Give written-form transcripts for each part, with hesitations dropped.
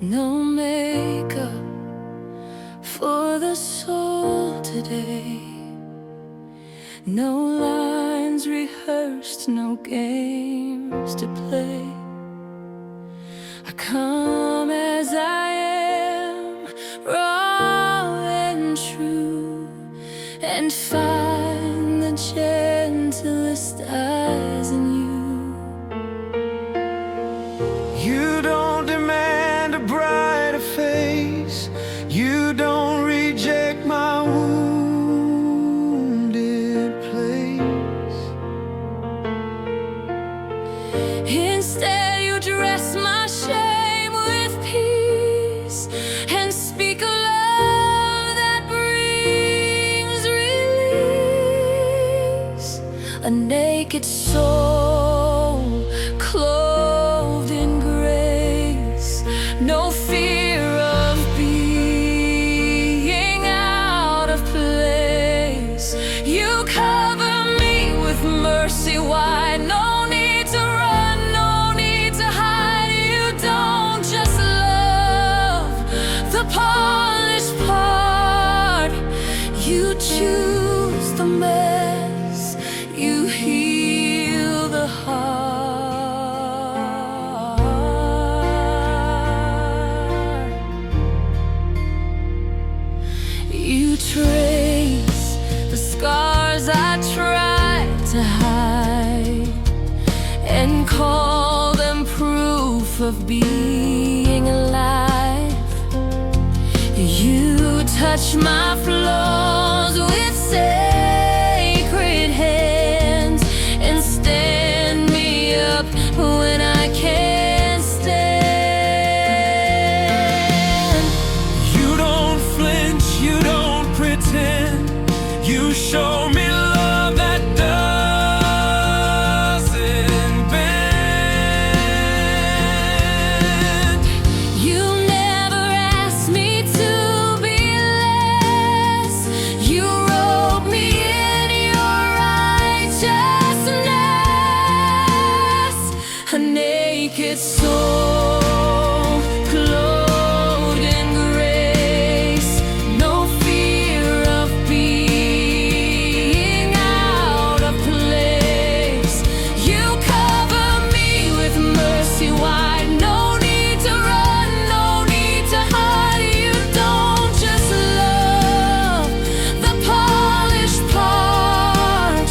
No makeup for the soul today. No lines rehearsed, no games to play. I come as I am, raw and true, and find the gentlest eyes in you. You don't demand a brighter face. You don't reject my wounded place. Instead, you dress my shame with peace and speak a love that brings release. A naked soul clothed in grace. No fear of being out of place. You cover me with mercy wide. No need to run, no need to hide. You don't just love the polished part. You choose the mess. You heal the heart. You trace the scars I tried to hide and call them proof of being alive. You touch my flaws with sacred hands and stand me up when I can't stand. You don't flinch, you don't pretend. You show me love that doesn't bend. You never asked me to be less. You wrote me in your righteousness. A naked soul clothed in grace. No fear of being out of place. You cover me with mercy wide. No need to run, no need to hide. You don't just love the polished part.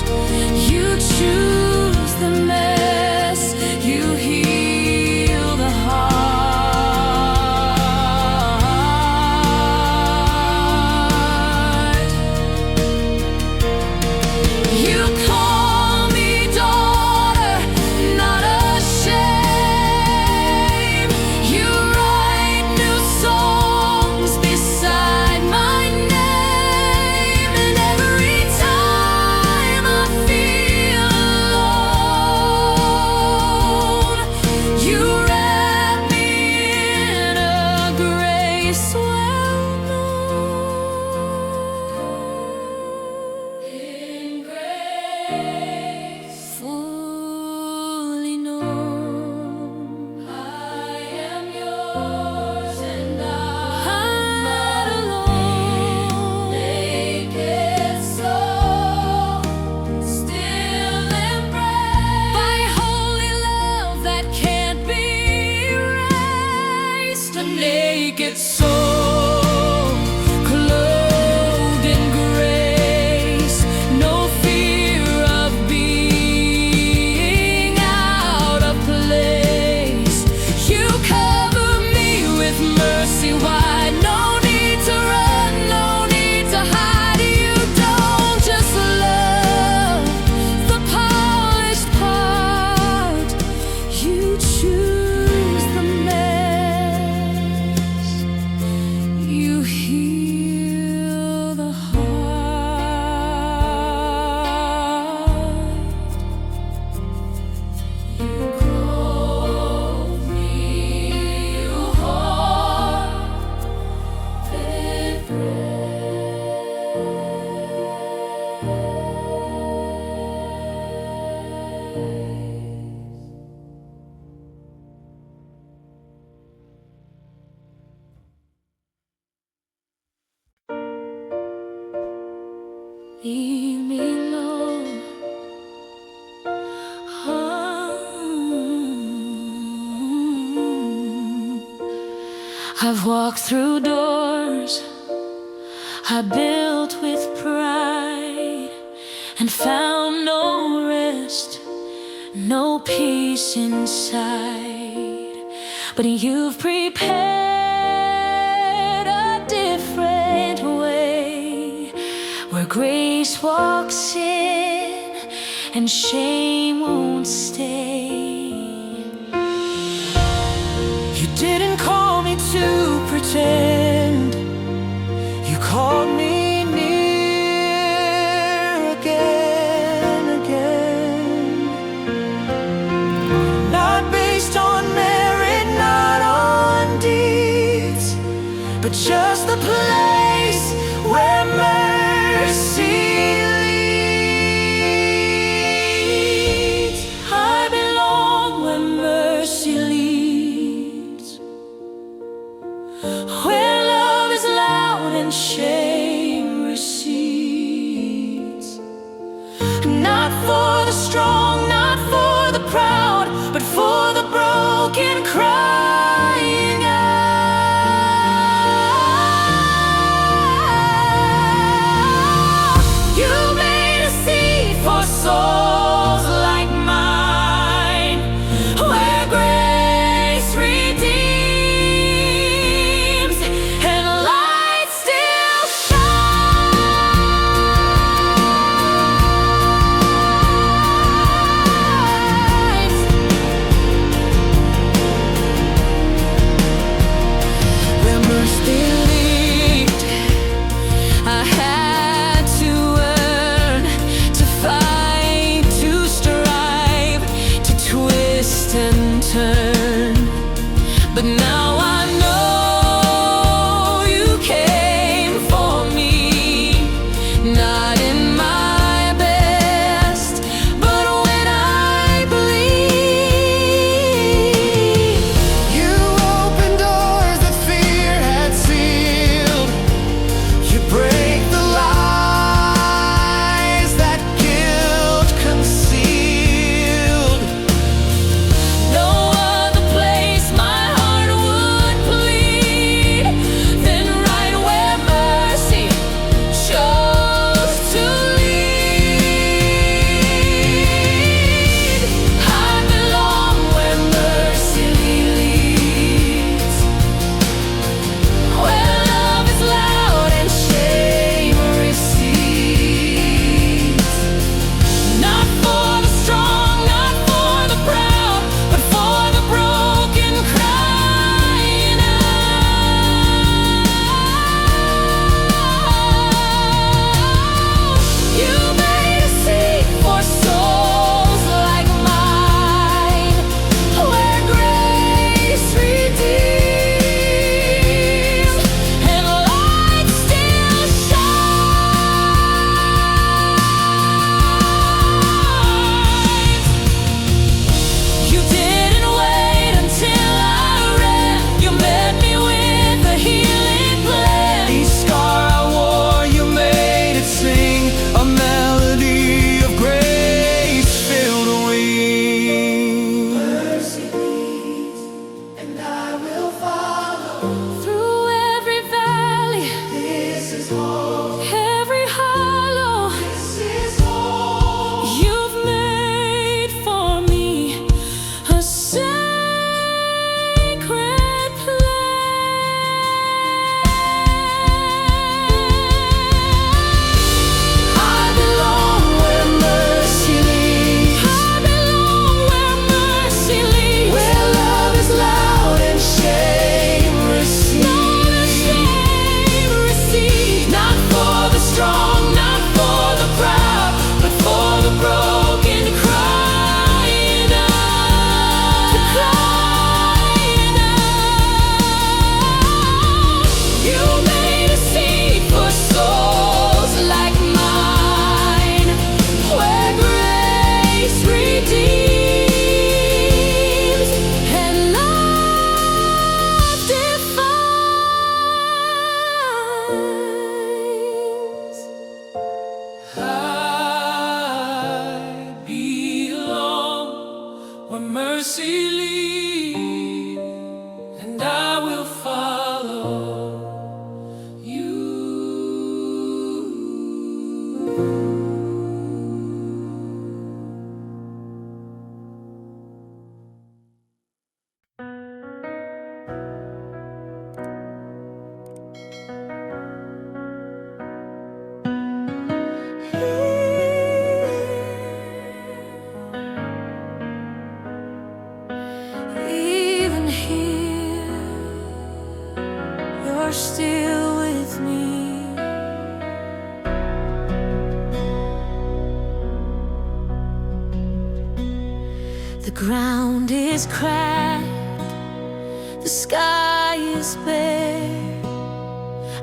You choose the mess. You heal the heart. You call me daughter, not ashamed. You write new songs beside my name. And every time I feel alone, you wrap me in a grace well known. In grace fully known. I am yours and I'm not alone. Naked soul, still embraced by holy love that can't be erased. A naked soul clothed in grace. No fear of being out of place. You cover me with mercy wide. No need to run, no need to hide. You don't just love the polished part. You choose the mess. You heal the heart. You clothe me, you heart with grace. leave me alone. I've walked through doors I built with pride and found no rest, no peace inside. But you've prepared a different way, where grace walks in and shame won't stay. You didn't call me to pretend, you called me near again, again. Not based on merit, not on deeds, but just the place where mercy leads. I belong where mercy leads, where love is loud and shame recedes. Not for the strong, not for the proud, but for the broken crying out. ground is cracked, the sky is bare.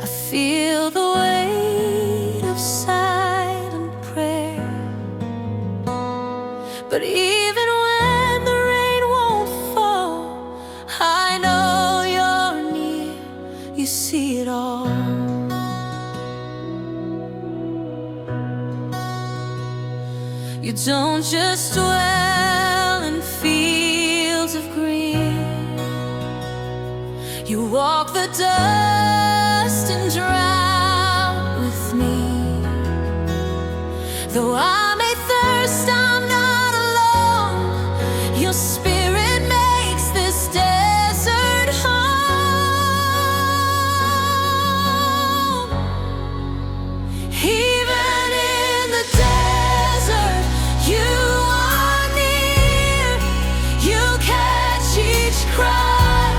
I feel the weight of silent prayer. But even when the rain won't fall, I know you're near, you see it all. You don't just dwell in fields of green, you walk the dust and drown with me. Though I may thirst, I'm not alone. Your spirit makes this desert home. Even in the desert, you are near. You catch each cry,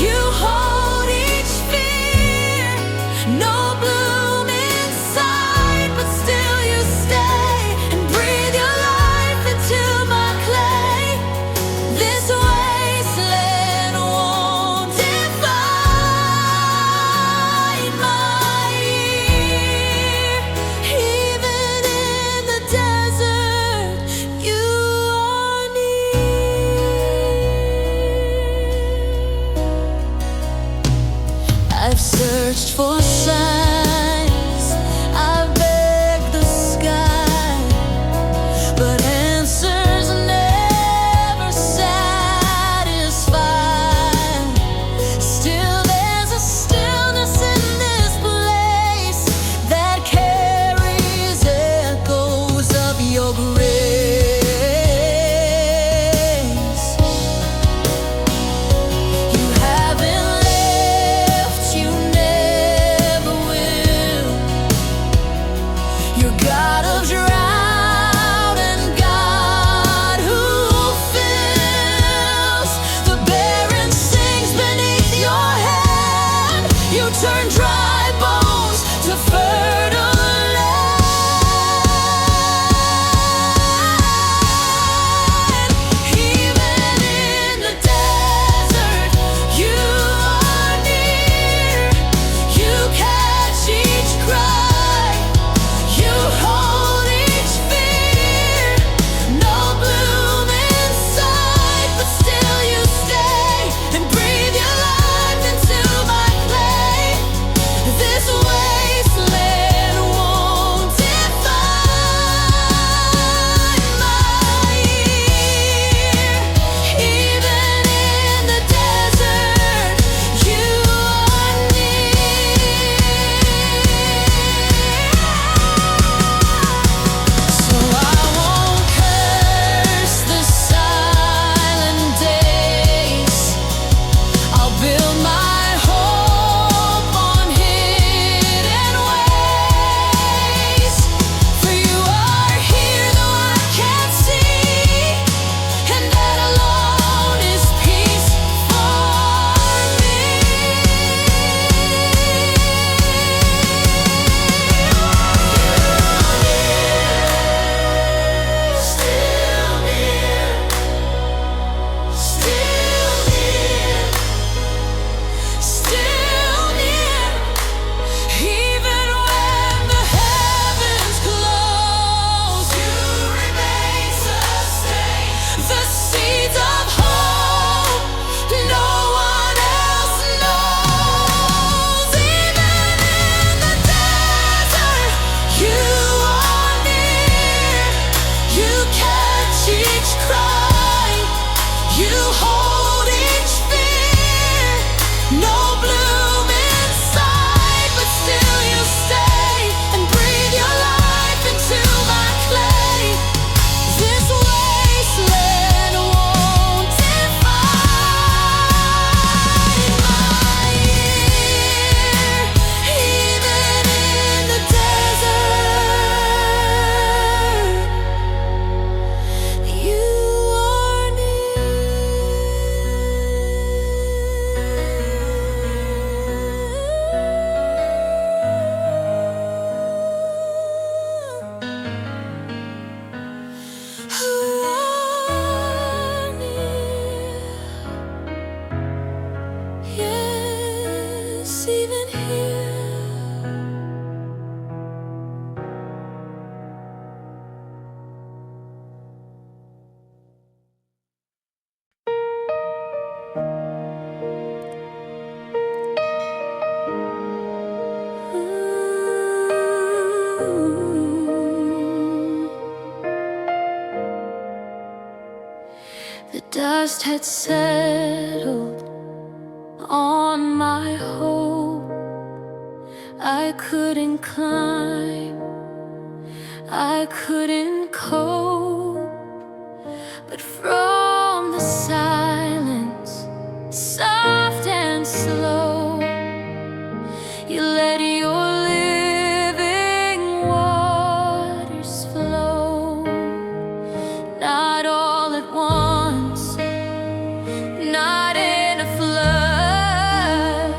you hold each fear. No bloom inside, but still you stay and breathe your life into my clay. This wasteland won't divide my ear. Even in the desert, you are near. I've searched for signs, I've begged the sky, but answers never satisfy. Still there's a stillness in this place that carries echoes of your grace. You haven't left, you never will. You're God of drought and God who fills. The barren sings beneath your hand. You turn dry bones to fertile land. Even in the desert, you are near. You catch each cry, you hold each fear. No bloom inside, but still you stay and breathe your life into my clay. in here. The dust had settled on my hope. I couldn't climb, I couldn't cope. But from the silence, soft and slow, you let your living waters flow. Not all at once, not in a flood,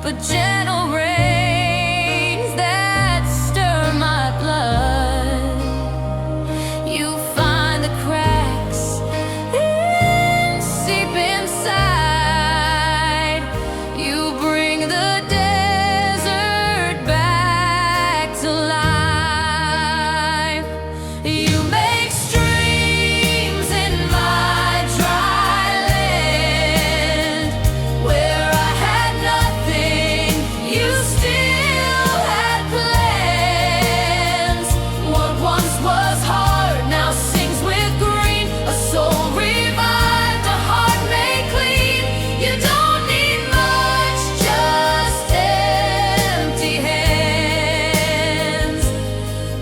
but gentle rains that stir my blood. You find the cracks and seep inside. You bring the desert back to life. You make streams in my dry land. Where I had nothing, you still had plans. What once was hard now sings with green. A soul revived, a heart made clean. You don't need much, just empty hands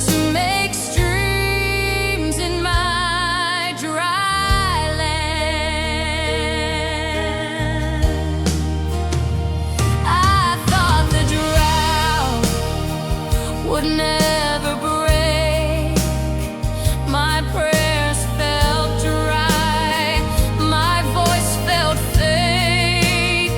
to make streams in my dry land. I thought the drought would never break. My prayers felt dry, my voice felt fake.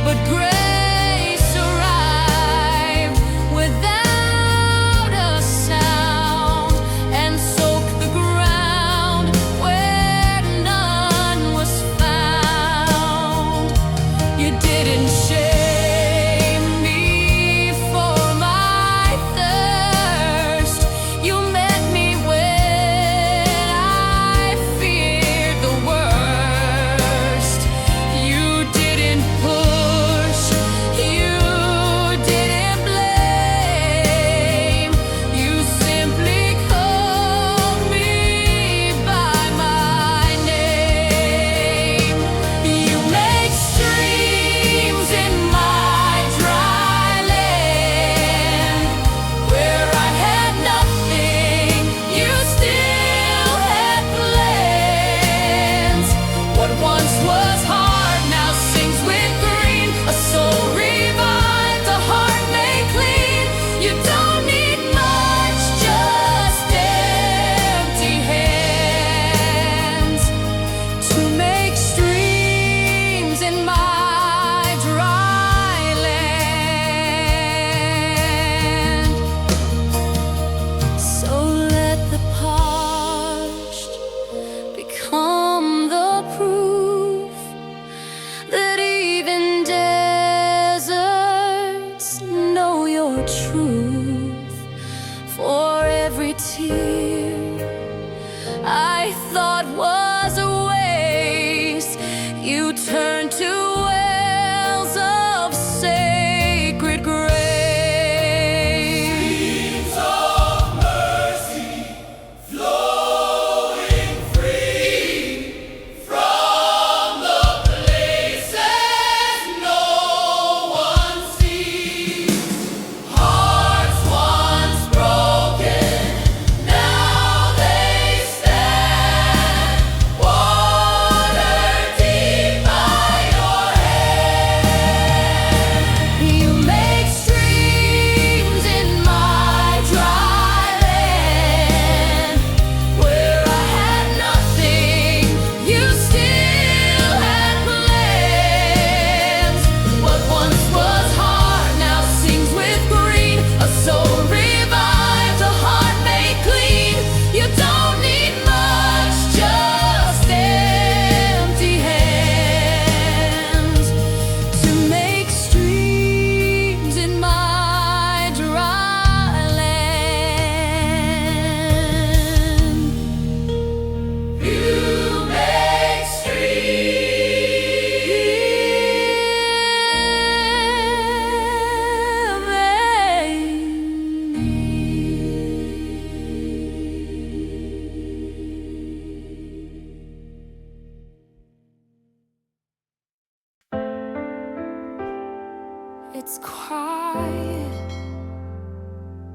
But grace arrived without a sound and soaked the ground where none was found. You didn't shame me for my thirst. You met me when I feared the worst. You didn't push, you didn't blame. You simply called me by my name. You make streams in my dry land. Where I had nothing, you still had plans. What once was hard now sings with green. A soul revived, a heart made clean. You don't need much, just empty hands to make streams in my dry land. So let the parched become the proof that even deserts know your truth. For every tear I thought was a waste, you turned to wells of sacred grace. Streams of mercy flowing free from the places no one sees. Hearts once broken,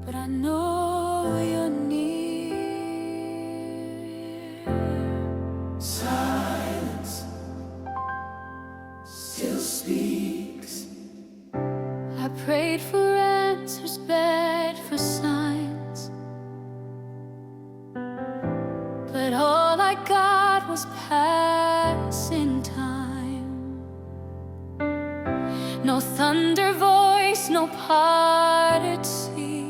but I know you're near. Silence still speaks. I prayed for answers, begged for signs, but all I got was passing time. No thunder voice, no parted sea,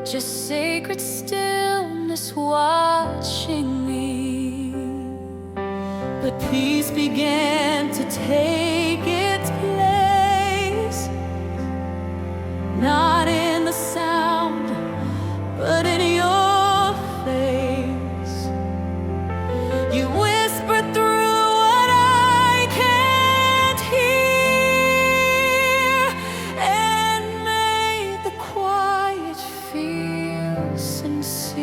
just sacred stillness watching me. But peace began to take its place, not in the sound, but in your face. You whispered through what I can't hear, and made the quiet feel sincere.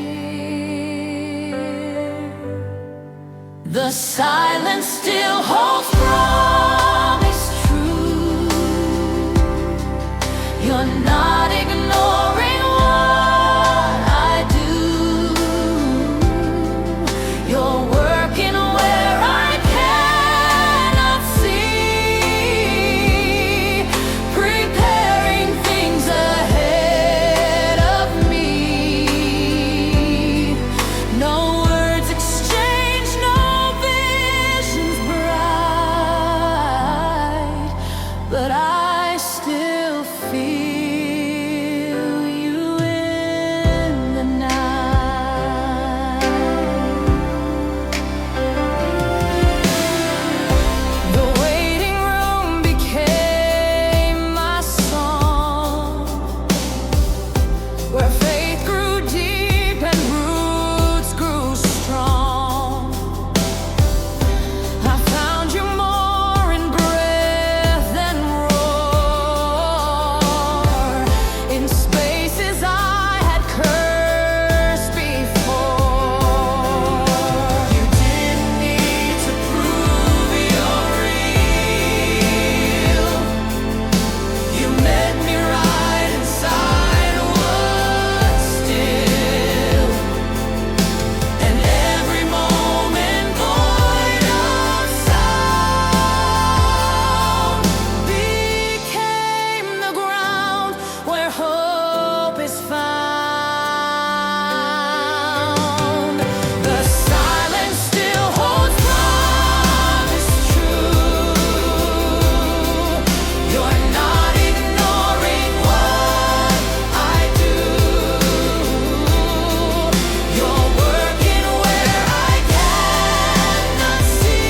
The silence still holds promise true. You're not ignoring what I do. You're working where I cannot see, preparing things ahead of me. No words exchanged, no visions bright, but I still feel you in the night. The waiting room became my song, where faith grew deep and roots grew strong. I found you more in breath than roar, in spaces I had cursed before. You didn't need to prove you're real. You met me right inside what's still, and every moment void of sound Became the ground where hope is found. The silence still holds promise true. You're not ignoring what I do. You're working where I cannot see,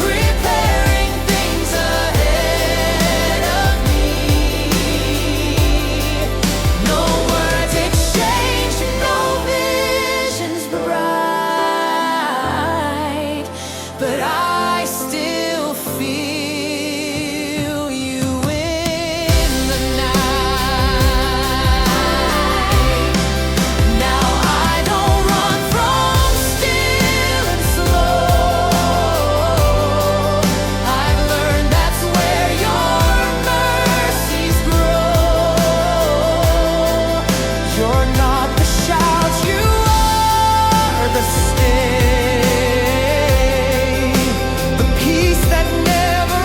preparing things ahead of me. No words exchanged, no visions bright, but I still feel you in the night. Now I don't run from still and slow. I've learned that's where your mercies grow. You're not the shout, you are the stay, the peace that never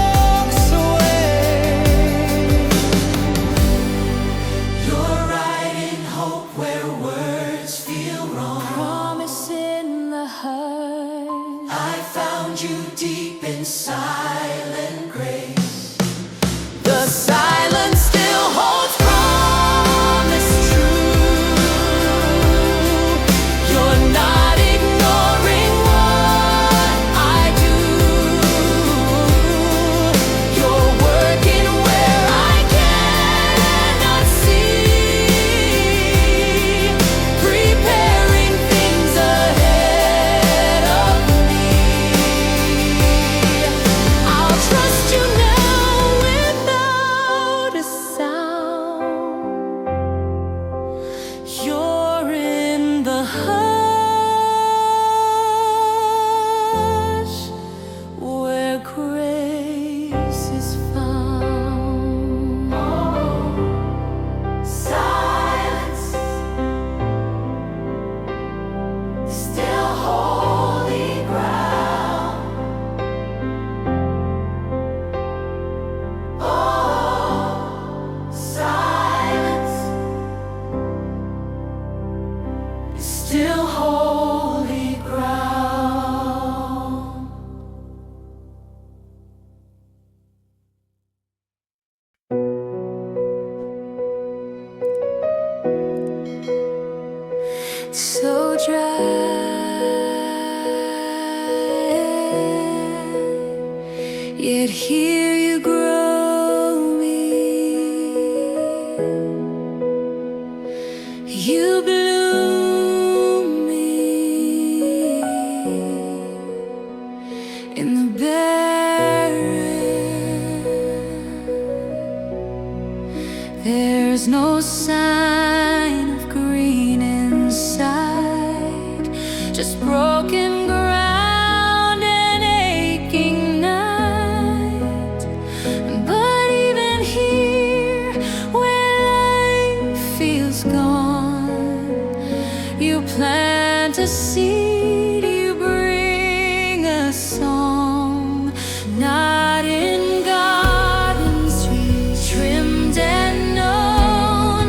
walks away. You're writing hope where words feel wrong. Promise in the hush. I found you deep in silent grace. The silence still holds promise true. You're not ignoring what I do. You're working where I cannot see, preparing things ahead of me. I'll trust so dry, yet here you grow me. You bloom me in the barren. There's no sign of green inside, just broken ground and aching night. But even here, where life feels gone, you plant a seed, you bring a song, not in gardens trimmed and known,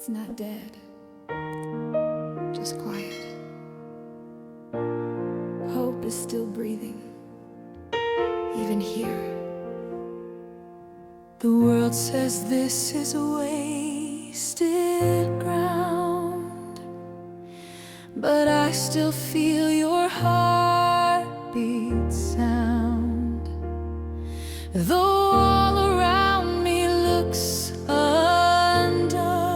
It's not dead, just quiet. Hope is still breathing, even here. The world says this is wasted ground, but I still feel your heartbeat sound. Though all around me looks undone,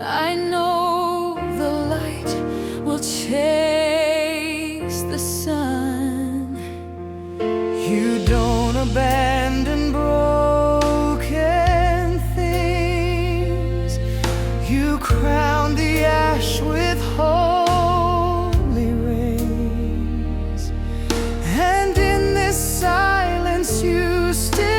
I know the light will chase the sun. You don't abandon broken things. You crown the ash with holy rays. And in this silence you still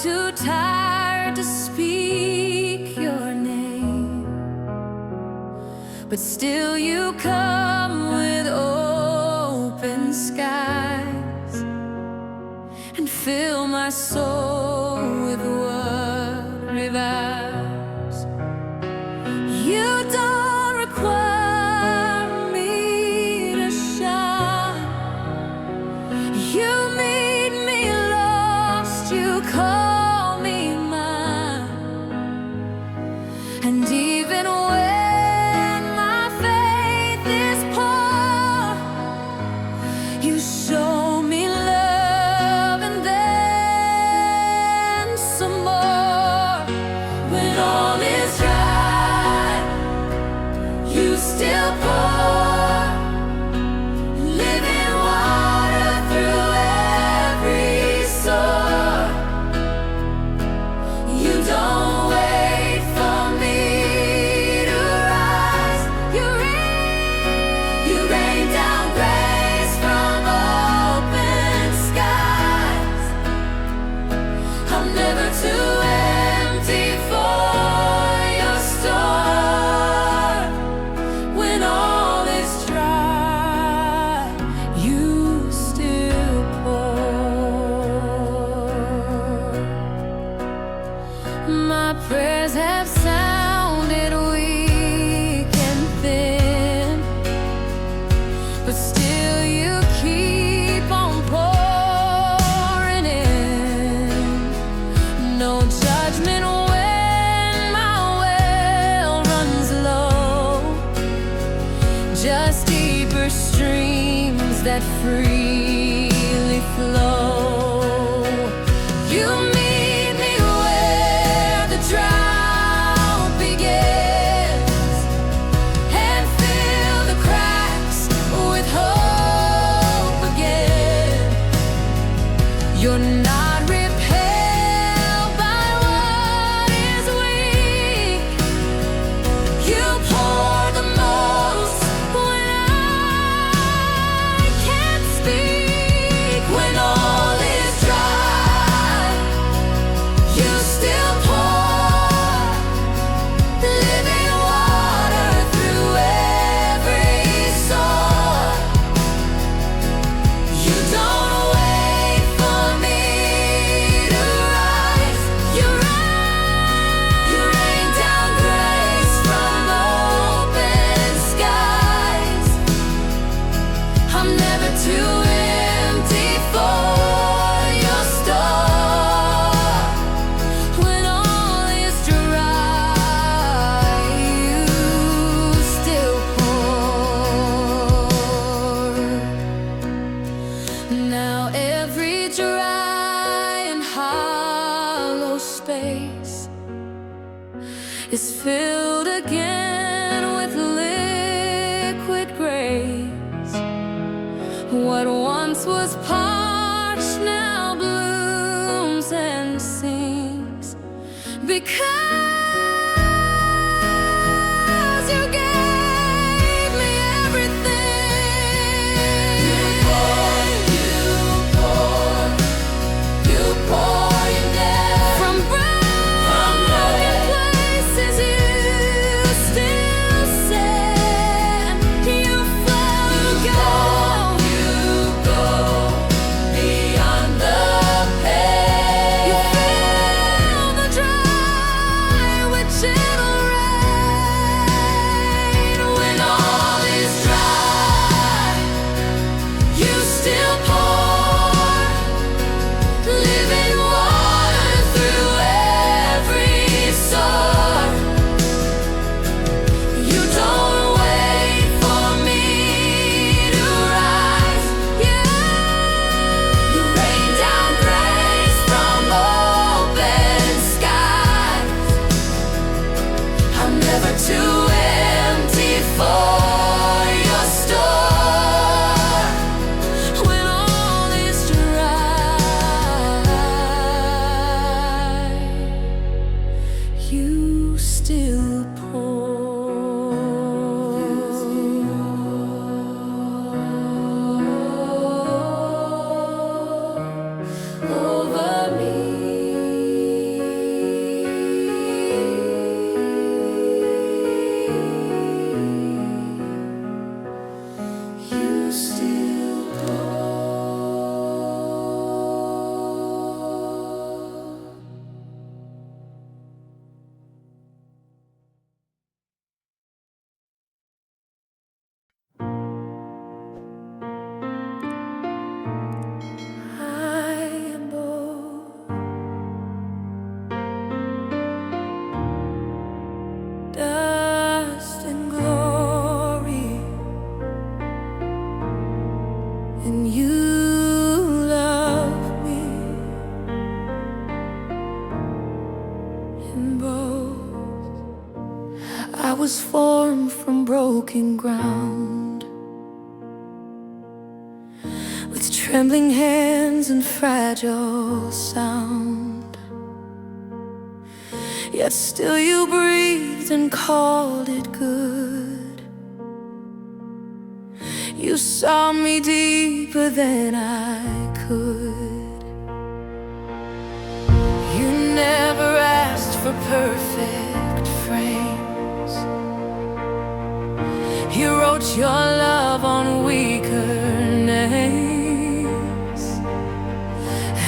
too tired to speak your name, but still you come with open skies and fill my soul with what revives. You don't require me to shine. You meet me lost, you call me mine. And even when my faith is poor, you show me love and then some more. When all is dry, you still pour living water through every sore. You don't wait for me to rise. You rain down grace from open skies. I'm never too empty for your store. When all is dry, you still pour. My prayers have sounded weak and thin, but still you keep on pouring in. No judgment when my well runs low, just deeper streams that freely flow. You meet me where the drought begins and fill the cracks with hope again. You're not repelled by what is weak. You pour the most when I can't speak. When all is dry, you still pour living water through every sore. You don't wait for me to rise. You rain down grace from open skies. I'm never too empty for your store. When all is dry, you still pour. Now every dry and hollow space is filled again with liquid grace. What once was parched now blooms and sings, because you gave me everything. You pour your name from broken places. You still send. You flow, you go beyond the pain. You fill the dry with gentle rain. When all is dry, you still pour living water through every sore. You don't wait for me to rise. You rain down grace from open skies. I'm never too empty for your store. When all is dry, you still pour over me. rainbows. I was formed from broken ground, with trembling hands and fragile sound. Yet still you breathed and called it good. You saw me deeper than I could. You never asked for perfect frames. You wrote your love on weaker names.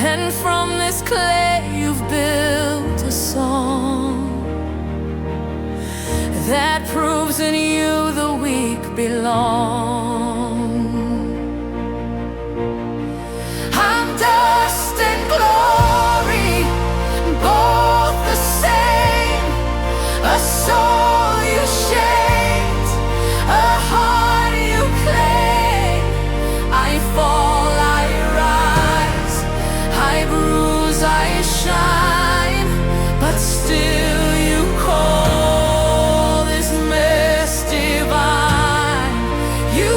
And from this clay you've built a song that proves in you the weak belong. I'm dust and glory, both the same. A soul you shaped, a heart you claim. I fall, I rise, I bruise, I shine, but still you call this mess divine. You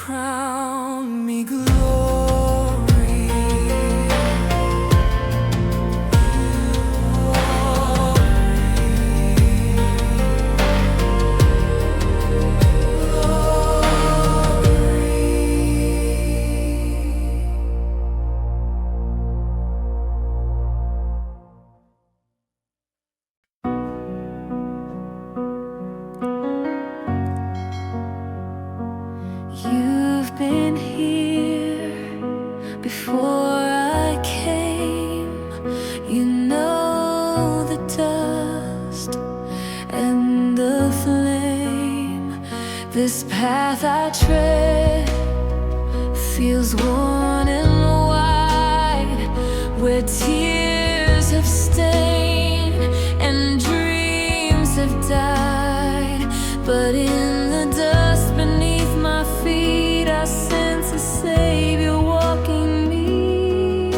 crown me glory. You've been here before I came. You know the dust and the flame. This path I tread feels worn and wide, where tears have stained and dreams have died. But in the dust beneath my feet, I sense a Savior walking me.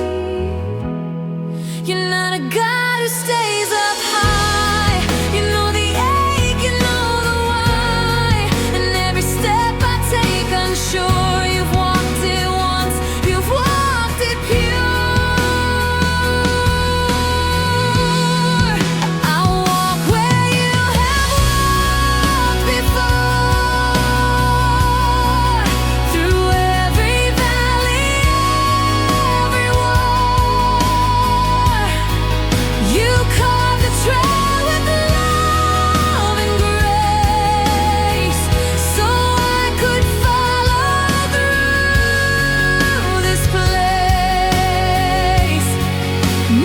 You're not a God who stays up high. You know the ache, you know the why. And every step I take unsure, you've walked it once, you've walked it pure. I'll walk where you have walked before, through every valley, every war. You carved the trail with love and grace, so I could follow through this place.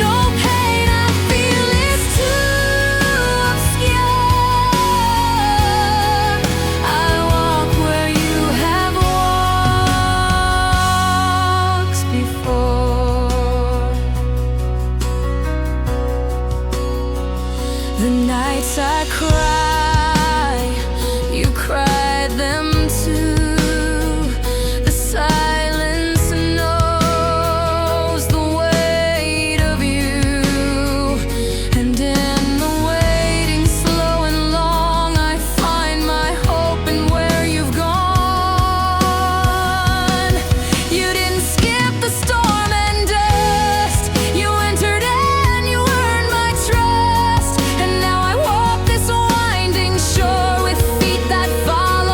No pain I feel is too obscure. I walk where you have walked before. The nights I cry, you cried them too. The silence knows the weight of you. And in the waiting, slow and long, I find my hope in where you've gone. You didn't skip the storm and dust. You entered and you earned my trust. And now I walk this winding shore with feet that follow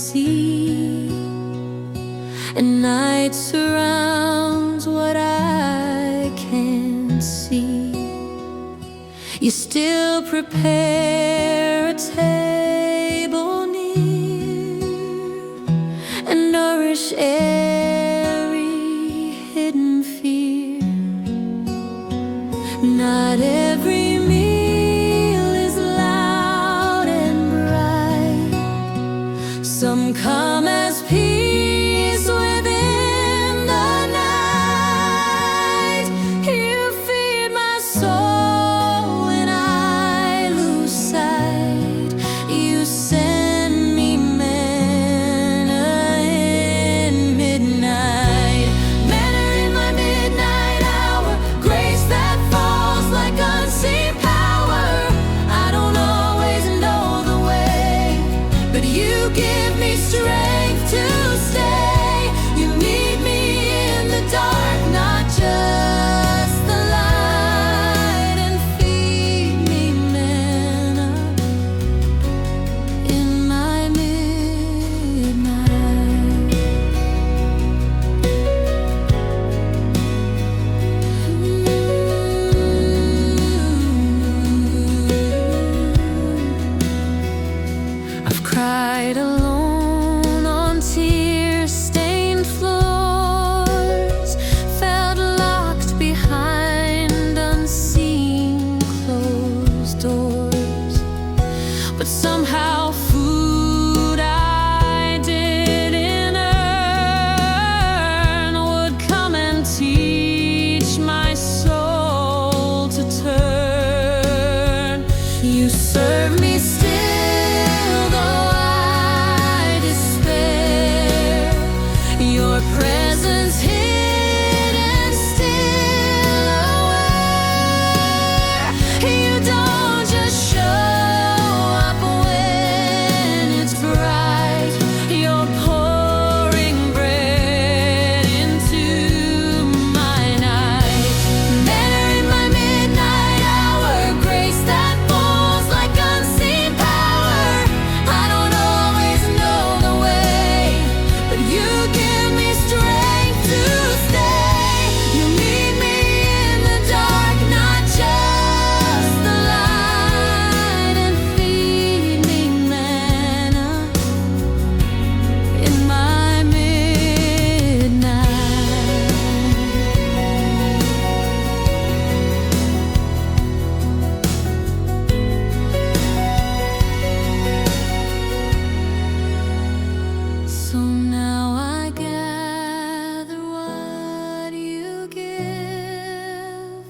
see, and night surrounds what I can't see. You still prepare a table near and nourish every hidden fear. Not every meal is loud and bright. Some come as peace within the night. You feed my soul when I lose sight. You send me manna in midnight. Manna in my midnight hour, grace that falls like unseen power. I don't always know the way, but you give me strength to stay. You meet me in the dark, not just the light, and feed me manna in my midnight. I've cried alone on tear-stained floors, felt locked behind unseen closed doors. But somehow food I didn't earn would come and teach my soul to turn. You serve me still, though I despair. Your presence hidden, still aware. You don't just show up when it's bright. You're pouring bread into my night. Manna in my midnight hour, grace that falls like unseen power. I don't always know the way, but you give me strength to stay. You meet me in the dark, not just the light, and feed me manna in my midnight. So now I gather what you give,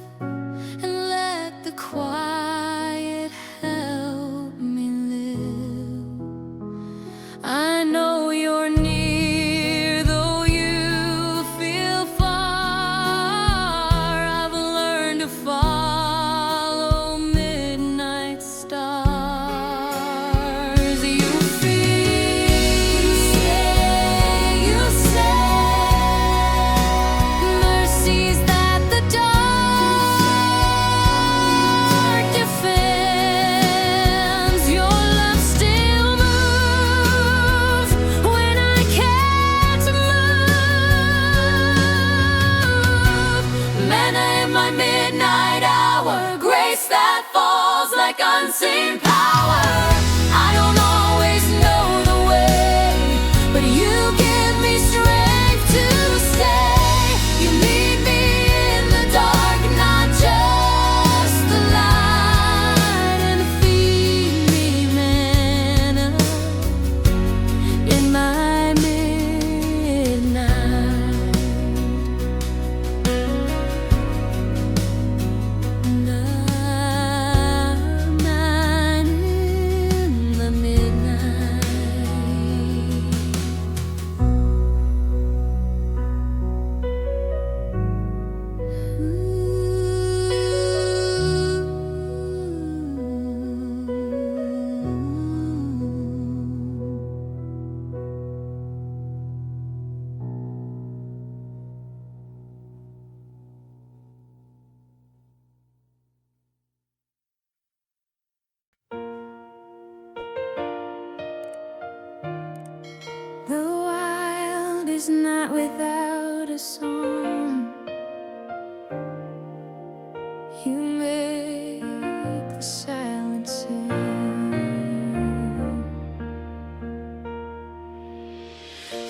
and let the quiet help me live. I know you're near, though you feel far. I've learned to follow midnight stars. You feed, you say, mercies that the dark defends. Your love still moves when I can't move. Manna in my midnight hour, grace that falls like unseen power. I don't always know the way, but you give me strength to stay. You meet me in the dark, not just the light, and feed me manna in my midnight. Na, na, is not without a song. You make the silence sing.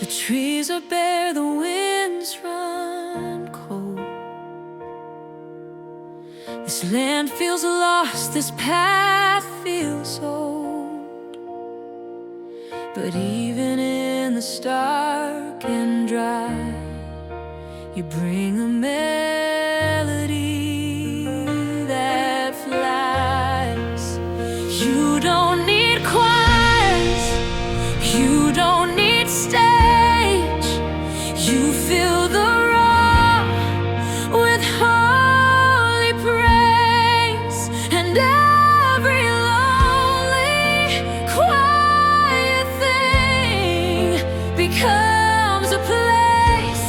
The trees are bare, the winds run cold. This land feels lost, this path feels old. But even in the stark and dry, you bring a melody that flies. You don't need choirs, you don't need stage. You fill the raw with holy praise, and every lonely, quiet thing becomes a place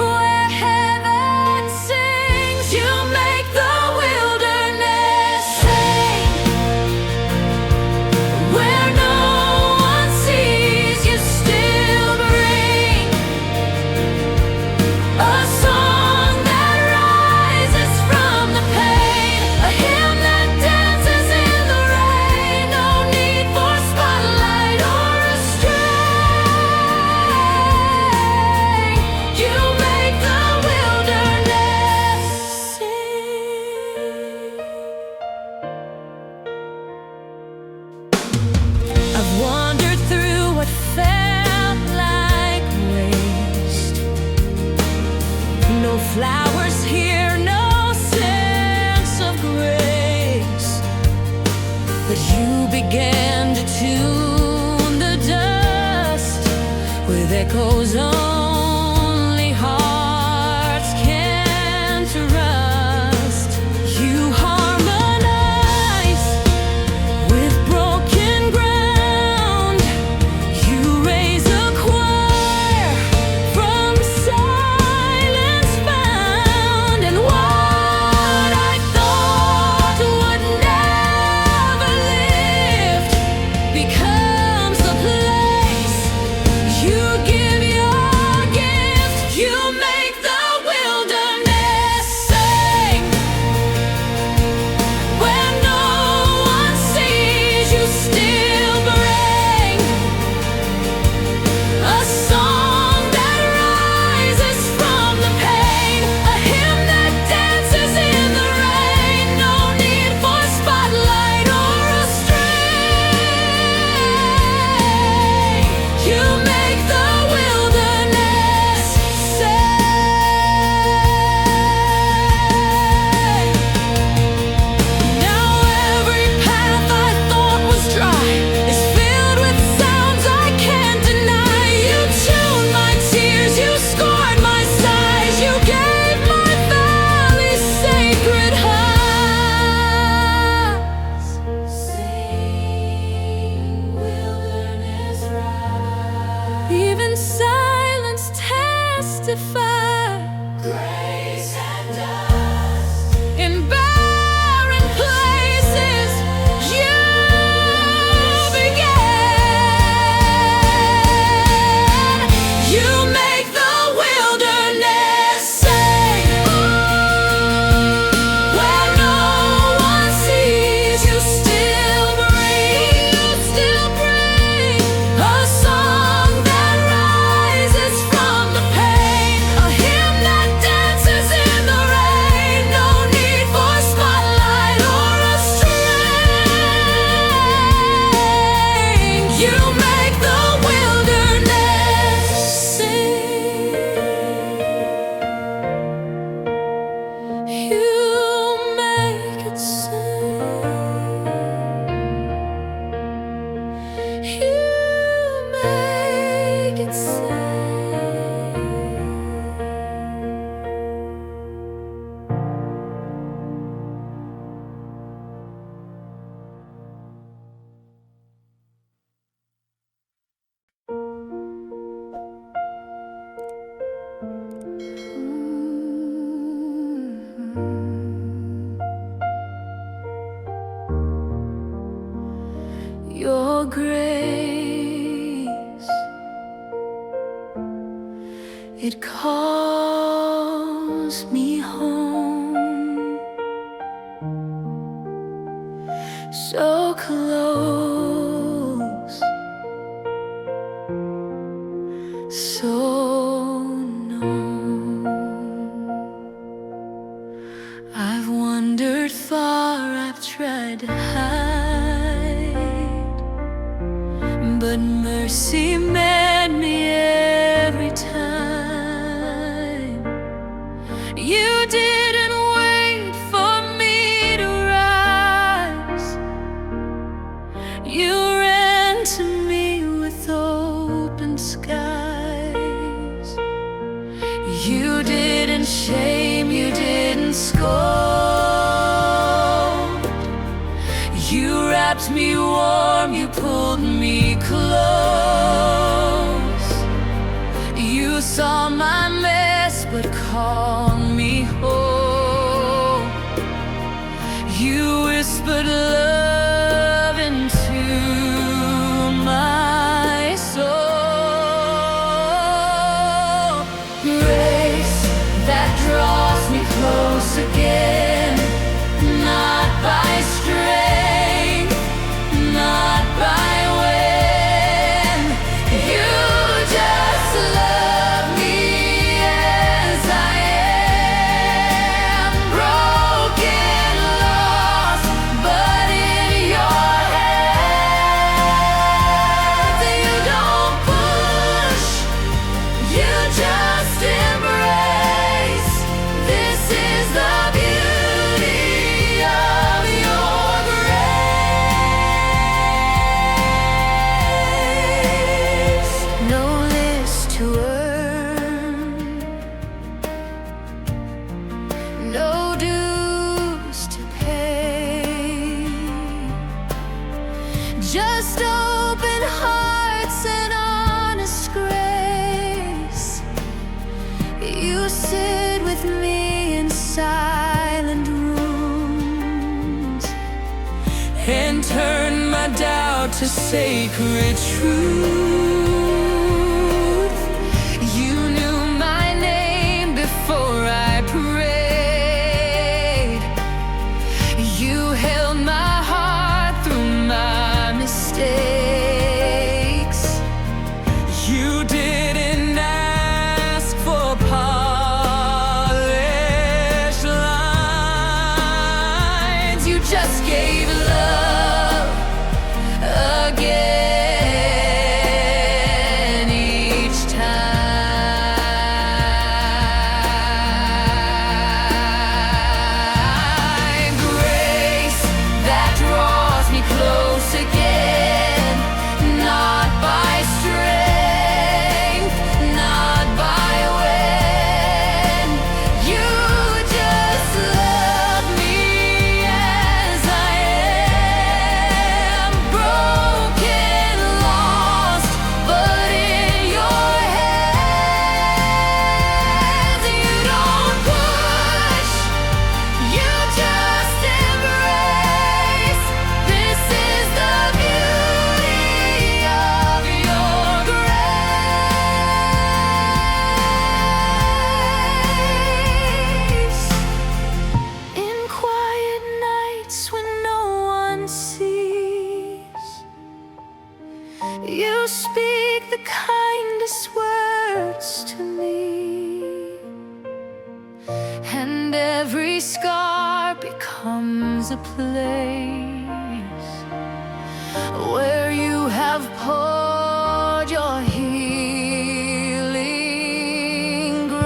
where heaven sings. You make the wilderness sing. Where no one sees, you still bring a song that rises from the pain, a hymn that dances in the rain. No need for spotlight or restraint. You make the wilderness sing. I've wandered through what felt like waste. No flowers here, no sense of grace. But you began to tune the dust with echoes only hearts can trust. You harmonize with broken ground. You raise a choir from silence found. And what I thought would never lift becomes the place you give your gift. You make the wilderness sing. When no one sees, you still bring a song that rises from the pain, a hymn that dances in the rain. No need for spotlight or restraint. You make the wilderness sing. Now every path I thought was dry is filled with sounds I can't deny. You tuned my tears, you scored my sighs, you gave my valleys sacred highs. Sing, wilderness rise. Even silence testifies. Grace and dust. In barren places, you began. You make the wilderness sing. Where no one sees, you still bring a song that rises from the pain, a hymn that dances in the rain. No need for spotlight or restraint. You make the wilderness sing. You make it sing. You make it sing. Your grace It calls me home, so close, so known. I've wandered far, I've tried to hide, but mercy met me every time. You didn't wait for me to rise. You ran to me with open skies. You didn't shame, you didn't scold. You wrapped me warm, you pulled me close. You saw my mess but called me home. You whispered love into my soul. Grace that draws me close again, not by strength, not by when. You just love me as I am, broken, lost, but in your hands. You don't push, you just embrace. This is the beauty of your grace. No list to earn, no dues to pay, just open hearts and honest grace. You sit with me in silent rooms and turn my doubt to sacred truth. You knew my name before I prayed. You held my heart through my mistakes. You didnask for polished lines. You just gave love again each time. Grace that draws me close again, not by strength, not by when. You just love me as I am, broken, lost, but in your hands. You don't push, you just embrace. This is the beauty of your grace. In quiet nights when no one sees, you speak the kindest words to me, and every scar becomes a place where you have poured your healing grace.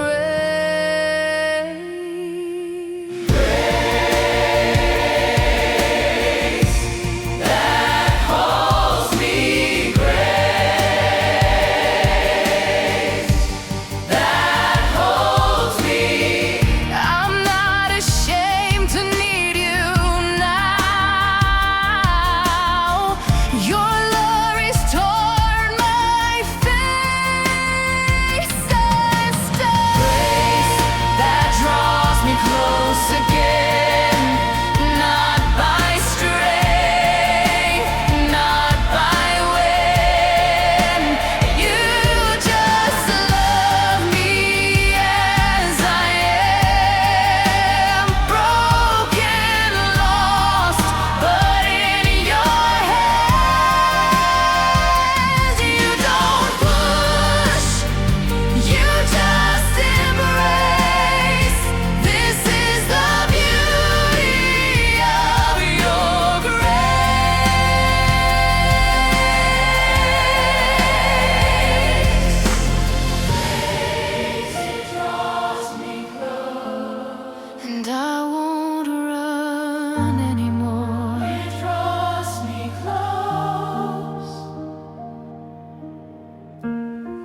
That calls me grace, that holds me. I'm not ashamed to need you now. Your love restores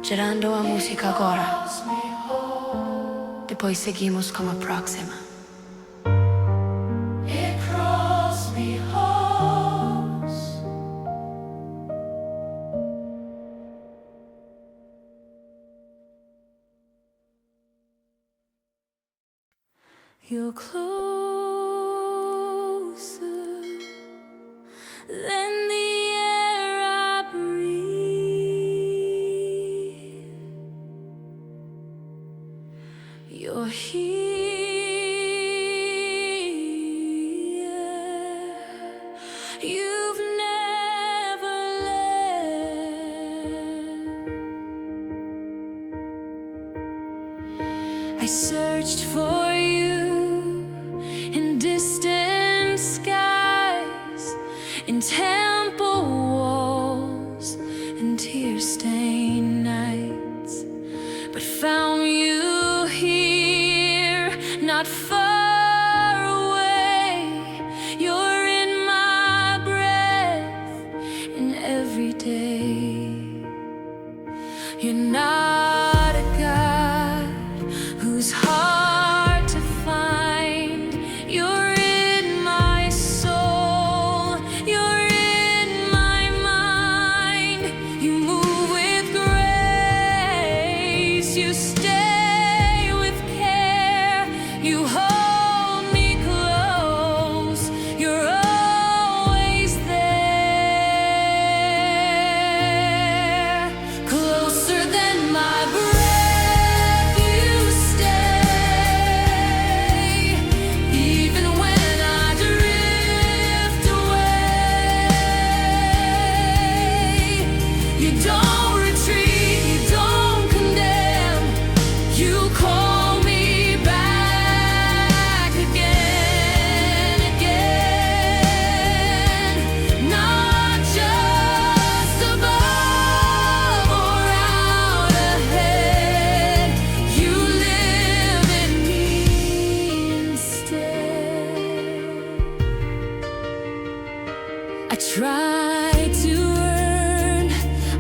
gerando a música agora. Depois seguimos com a próxima. It crossed me horse. You're closer than the air I breathe. You're here. You've never left. I searched for you in distant skies, in temple walls and tear-stained nights, but found you here, not far away. You're in my breath, in every day. You're not a God who's hard to find. You're in my soul, you're in my mind. You move with grace, you stay with care, you hold me close, you're always there. Closer than my breath, you stay. Even when I drift away, you don't retreat, you don't condemn. You call me back again, again. Not just above or out ahead. You live in me instead. I tried to earn,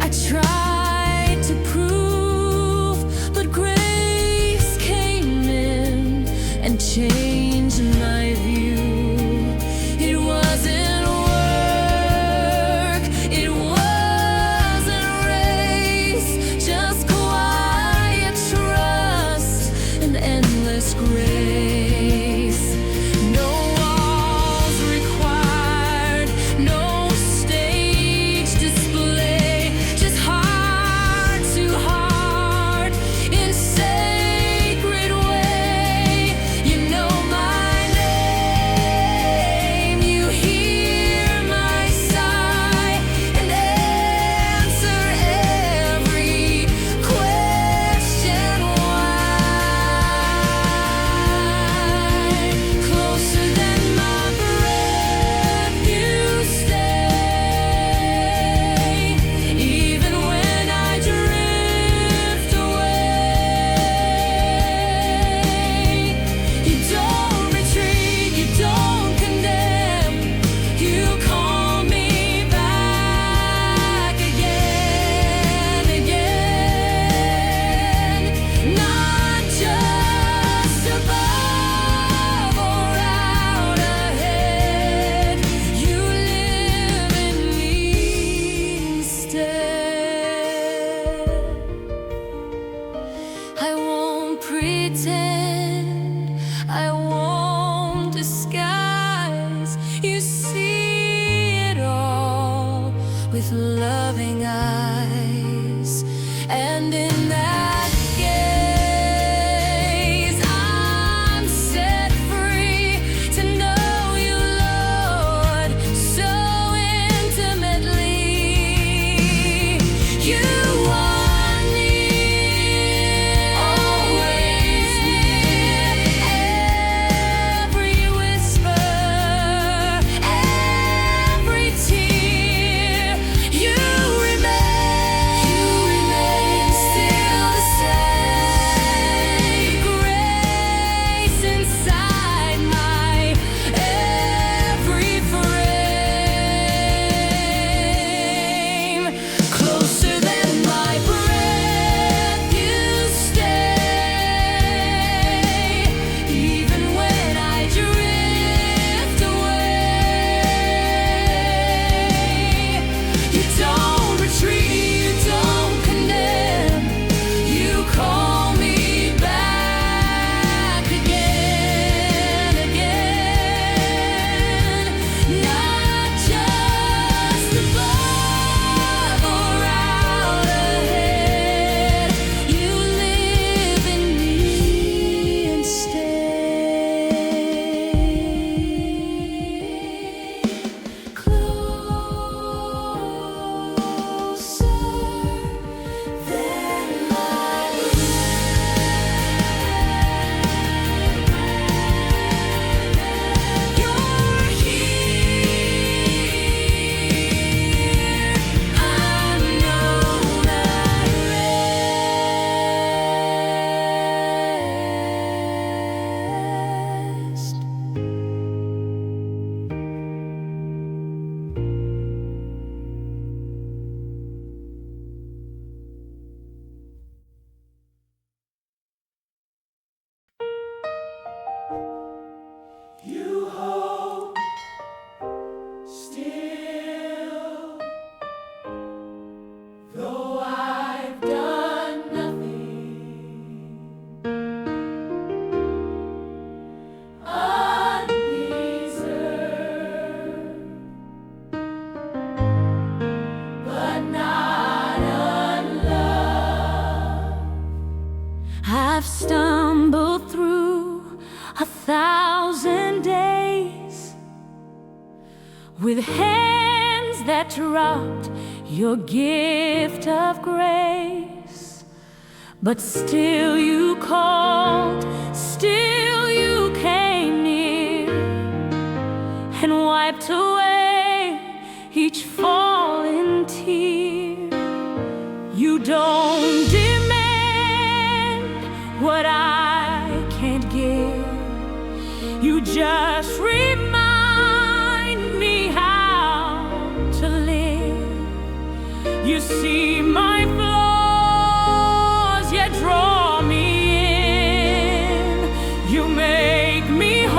I tried to prove, but grace came in and changed my view. It wasn't work, it wasn't race, just quiet trust and endless grace. No walls required, no stage display, just heart to heart in sacred way. You know my name, you hear my sigh, and answer every question why. Closer than my breath, you stay. Even when I drift away, you don't retreat, you don't condemn. You call me back again, again. Not just above or out ahead. You live in me instead. I won't pretend, I won't disguise. You see it all with loving eyes, and in that gaze, I'm set free to know you, Lord, so intimately. You are near, always near. Every whisper, every tear, you remain still the I've stumbled through 1,000 days with hands that dropped your gift of grace, but still you called, still you came near and wiped away each fallen tear. You don't demand what I can't give, you just remind me how to live. You see my flaws, yet draw me in. You make me whole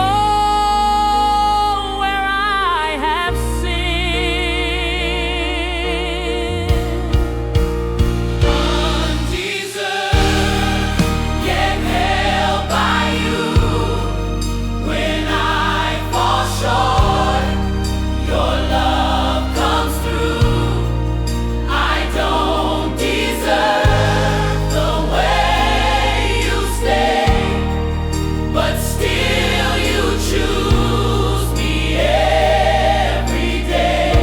where I have sinned. Undeserved, yet held by you. When I fall short, your love comes through. I don't deserve the way you stay, but still you choose me every day.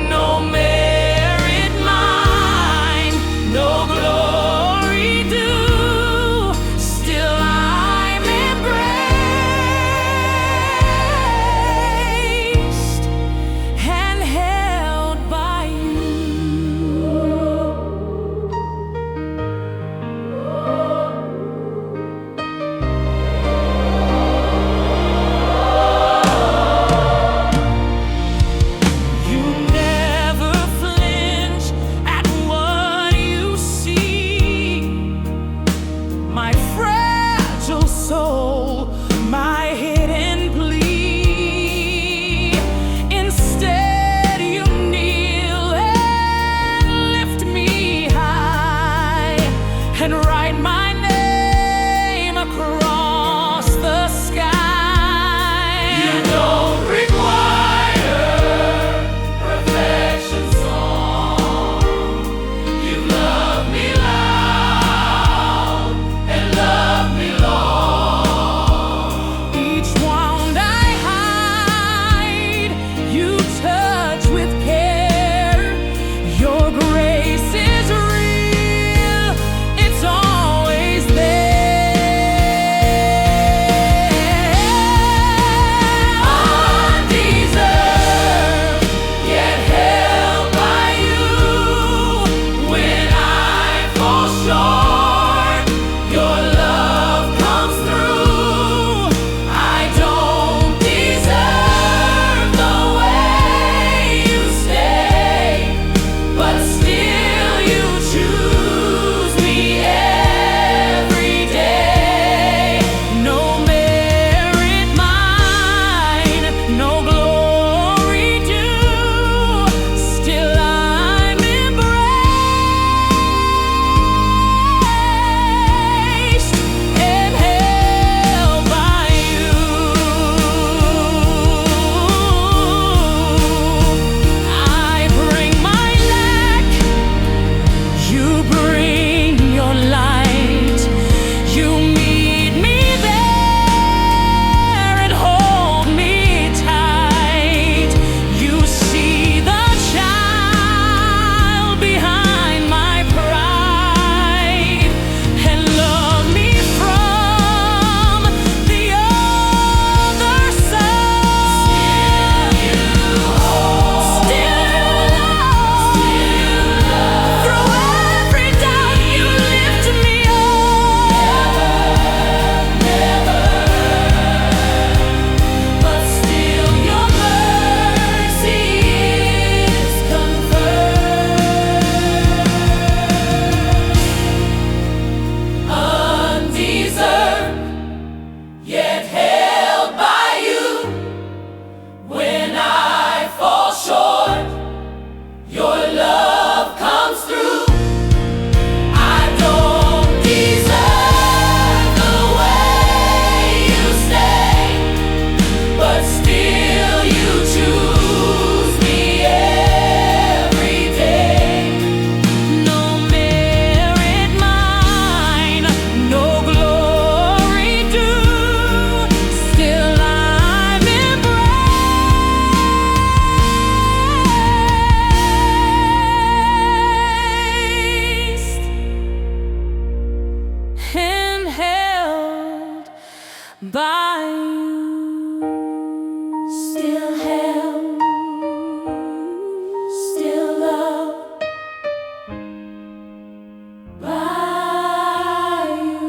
No merit mine, no glory due, still I'm embraced and held by you. You never flinch at what you see. My fragile soul, my hidden plea. Instead, you kneel and lift me high and write my name across the sky. You don't require perfection song. You love me loud and love me long. Each wound I hide, you touch with care. Your grace is real, it's always by you. Still held, still loved by you.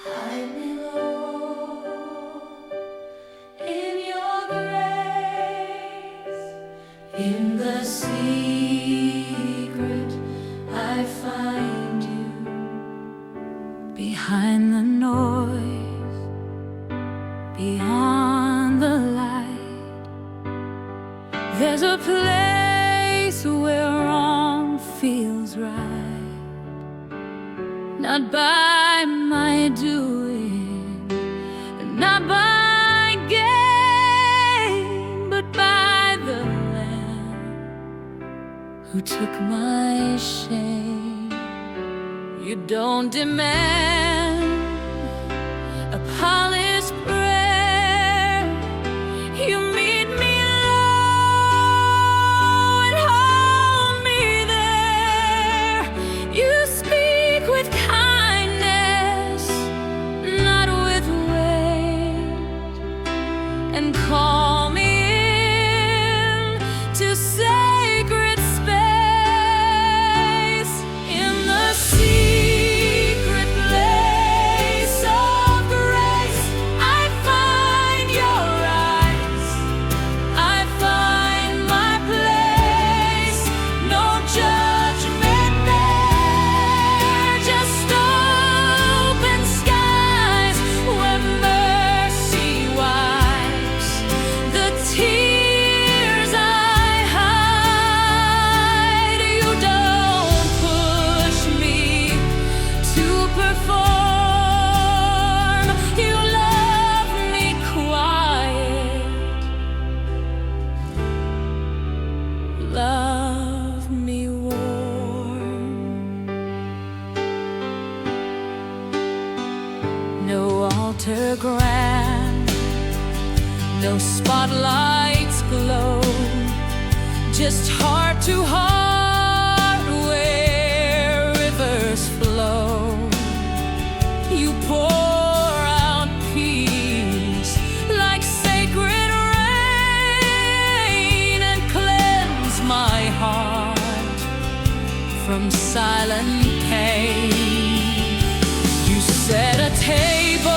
Hide me, Lord, in your grace. In the secret, I find you. Behind the noise, beyond the light, there's a place where wrong feels right. Not by my doing, not by gain, but by the Lamb who took my shame. You don't demand a polished prayer. You meet me low and hold me there. You speak with kindness, not with weight, and call me in to sacred space. In the secret place of grace, I find your eyes. I find my place. No judgment there, just open skies where mercy wipes the tears I hide. You don't push me to perform. You love me quiet, love me warm. No altar grand, no spotlights glow, just heart to heart where rivers flow. You pour out peace like sacred rain and cleanse my heart from silent pain. You set a table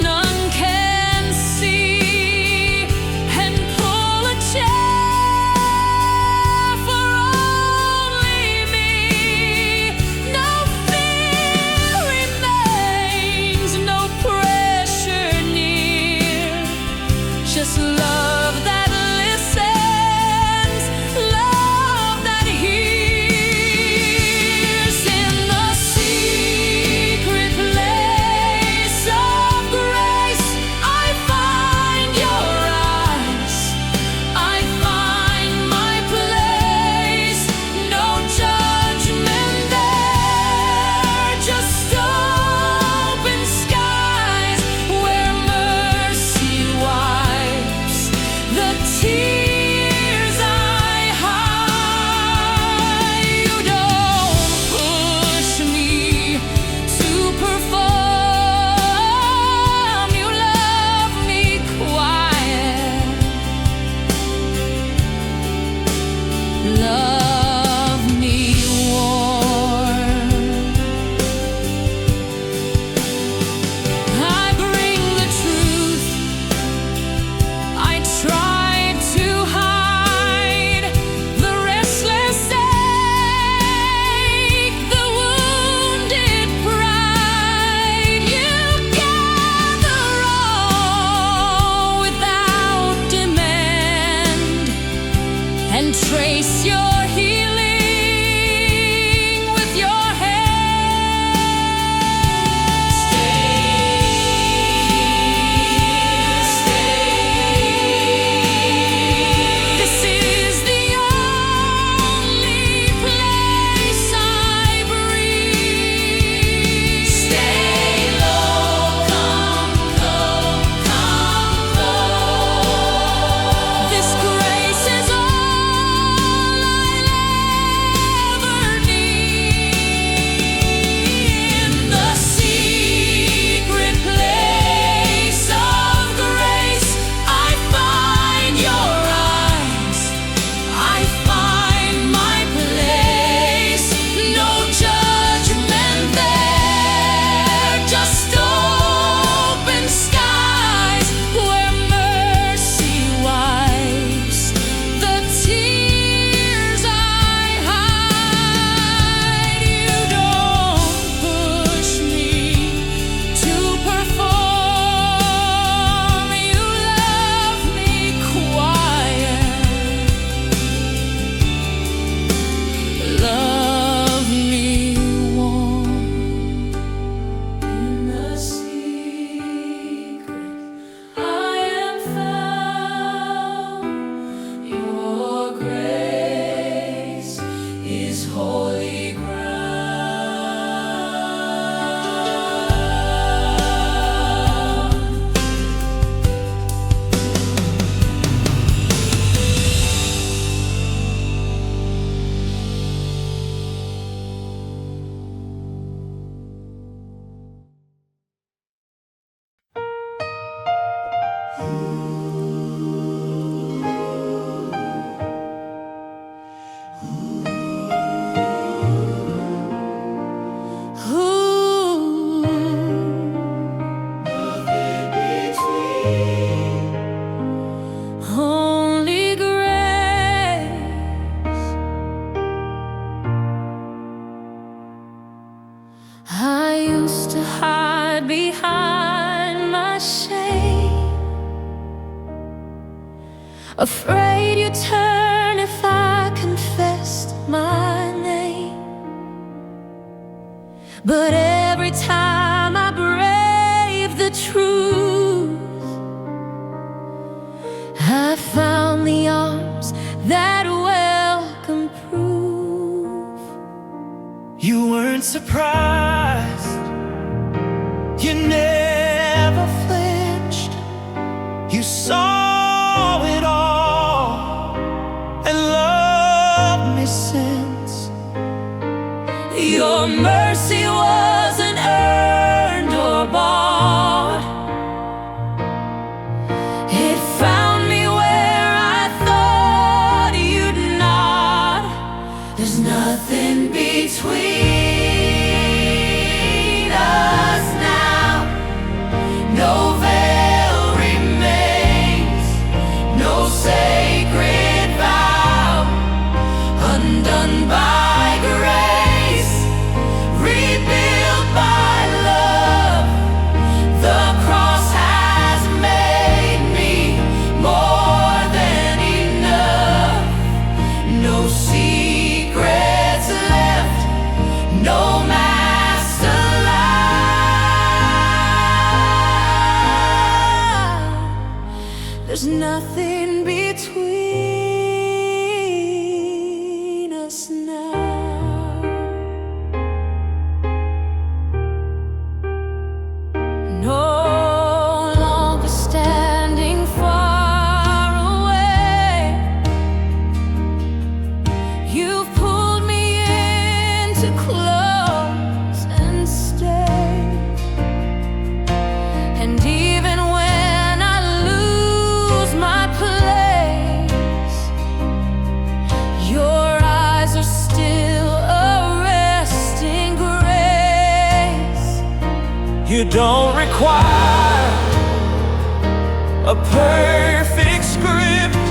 none can see and pull a chain Only grace. I used to hide behind my shame, afraid you'd turn if I confessed my name. But every time I braved the truth, I found the arms that welcome proof. You weren't surprised, you never flinched. You saw it all and loved me since. Your mercy wasn't earned or bought. It found me where I thought you'd not. There's nothing between us now. No veil remains, no sacred vow, undone by grace, rebuilt by love. The cross has made me more than enough. No secrets left, no master lie. There's nothing between us now. No longer standing far away. You've pulled me in to close and stay. And even when I lose my place, your eyes are still a resting grace. You don't require a perfect script,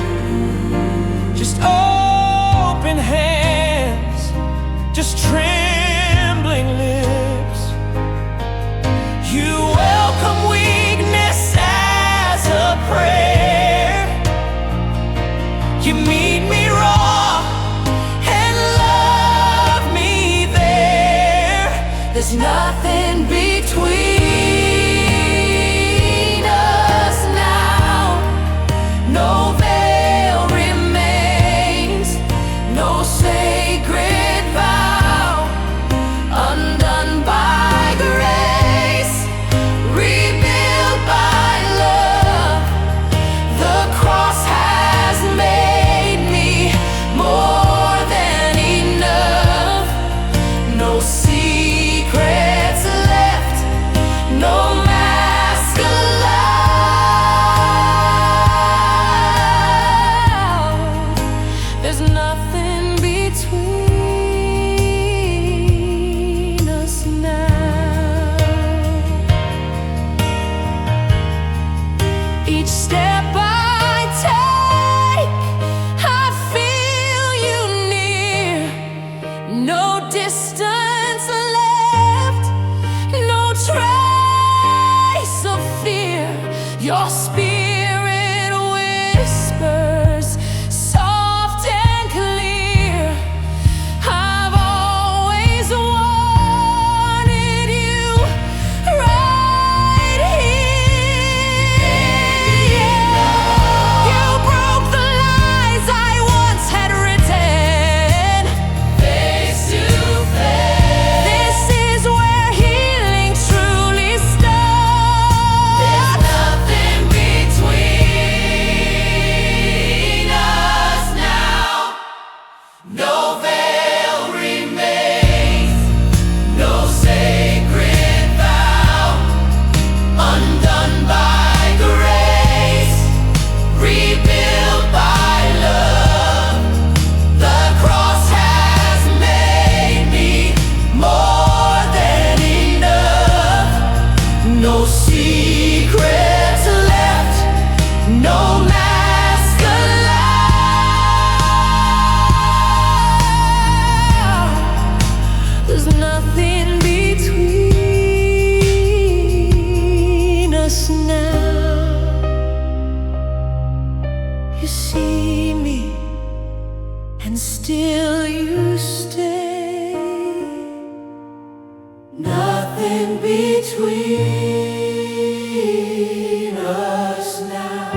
just open hands, just trembling lips. You welcome weakness as a prayer. You meet me raw and love me there. There's nothing between us now. No veil remains, no sacred vow, undone by grace, rebuilt by love. The cross has made me more than enough. No secrets left, between us now.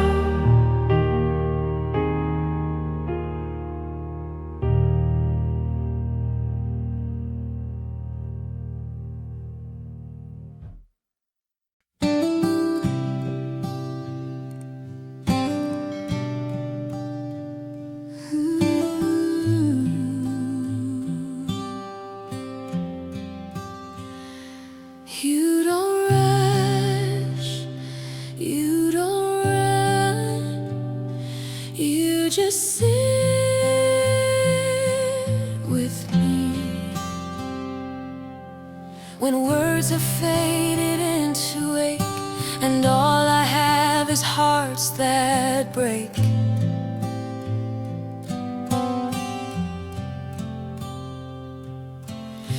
You don't rush, you don't run, you just sit with me. When words have faded into ache, and all I have is hearts that break.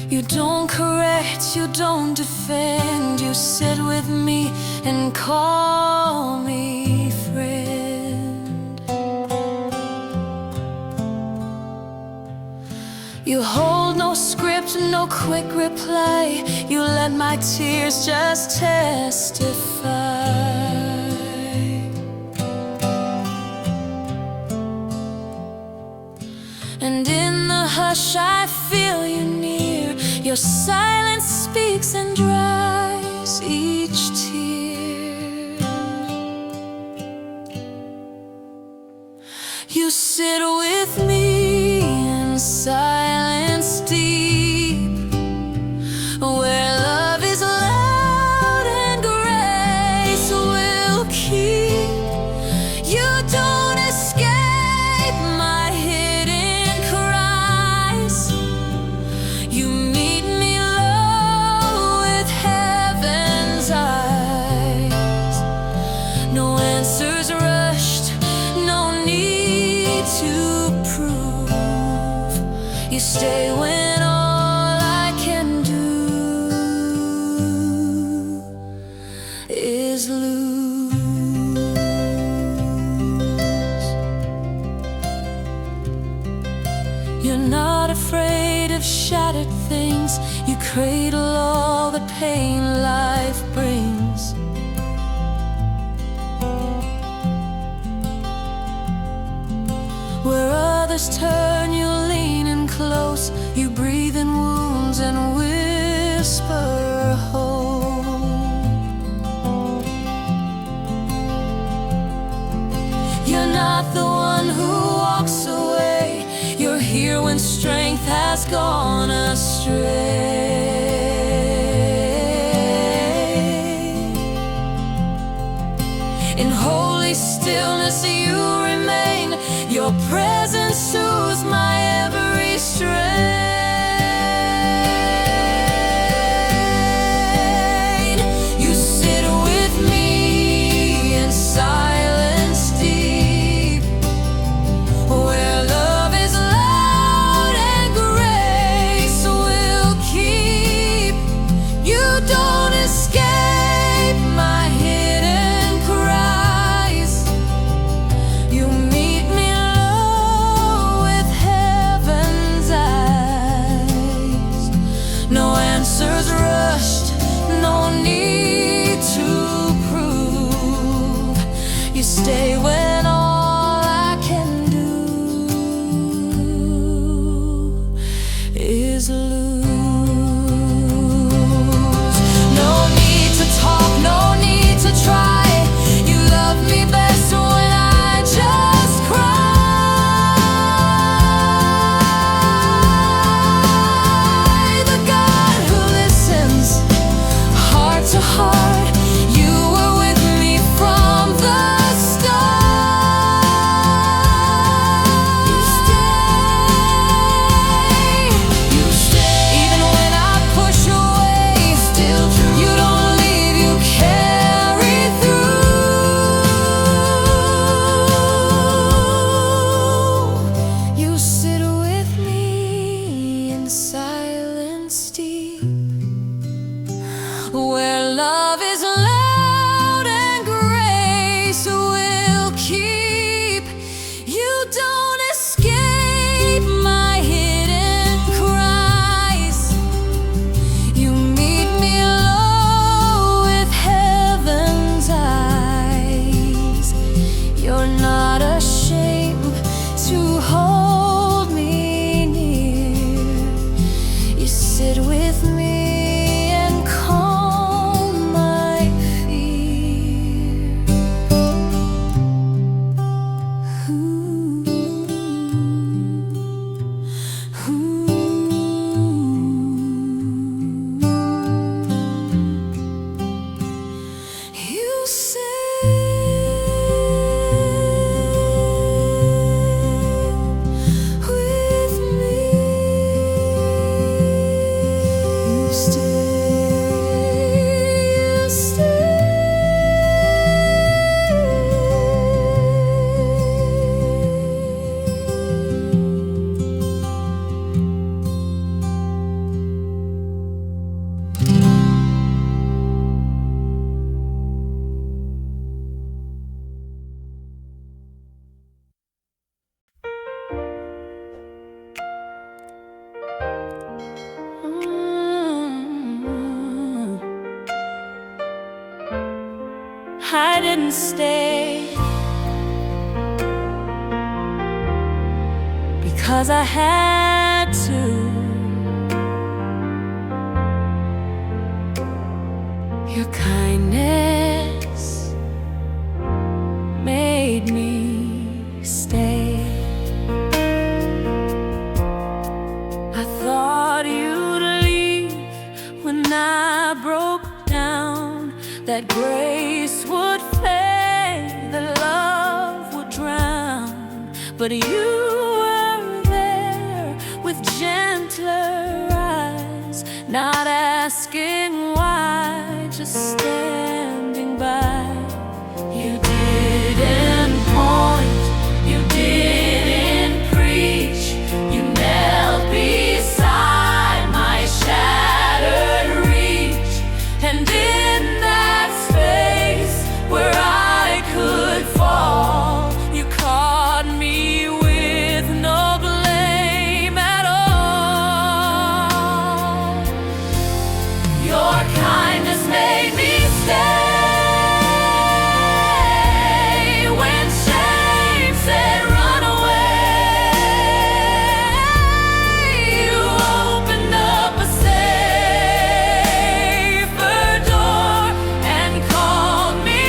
You don't correct, you don't defend, you sit with me and call me friend. You hold no script, no quick reply, you let my tears just testify. And in the hush I feel you near, your silence speaks and dries each tear. You sit with me in silence deep, where love is loud and grace will keep. You don't escape my hidden cries. You meet me low with heaven's eyes. No answers rushed, no need to prove. You stay when all I can do is lose. You're not afraid of shattered things, you cradle all the pain life brings. Where others turn, you lean in close, you breathe in wounds and whisper hope. You're not the one who walks away, you're here when strength has gone astray. In holy stillness you remain, your presence soothes my every strain. You sit with me in silence deep, where love is loud and grace will keep. You don't escape my hidden cries. You meet me low with heaven's eyes. No answers rushed, no need to prove. You stay when all I can do is lose. No need to talk, no need to try. You love me best when I just cry. The God who listens, heart to heart, you were with me from the start. I didn't stay because I had to. Your kindness made me stay. I thought you'd leave when I broke down, that grace would fade, that love would drown. But you were there with gentler eyes, not asking why, just standing by. You didn't point, you didn't preach, you knelt beside my shattered reach. And in that space where I could fall, you caught me with no blame at all. Your kindness made me stay when shame said run away. You opened up a safer door and called me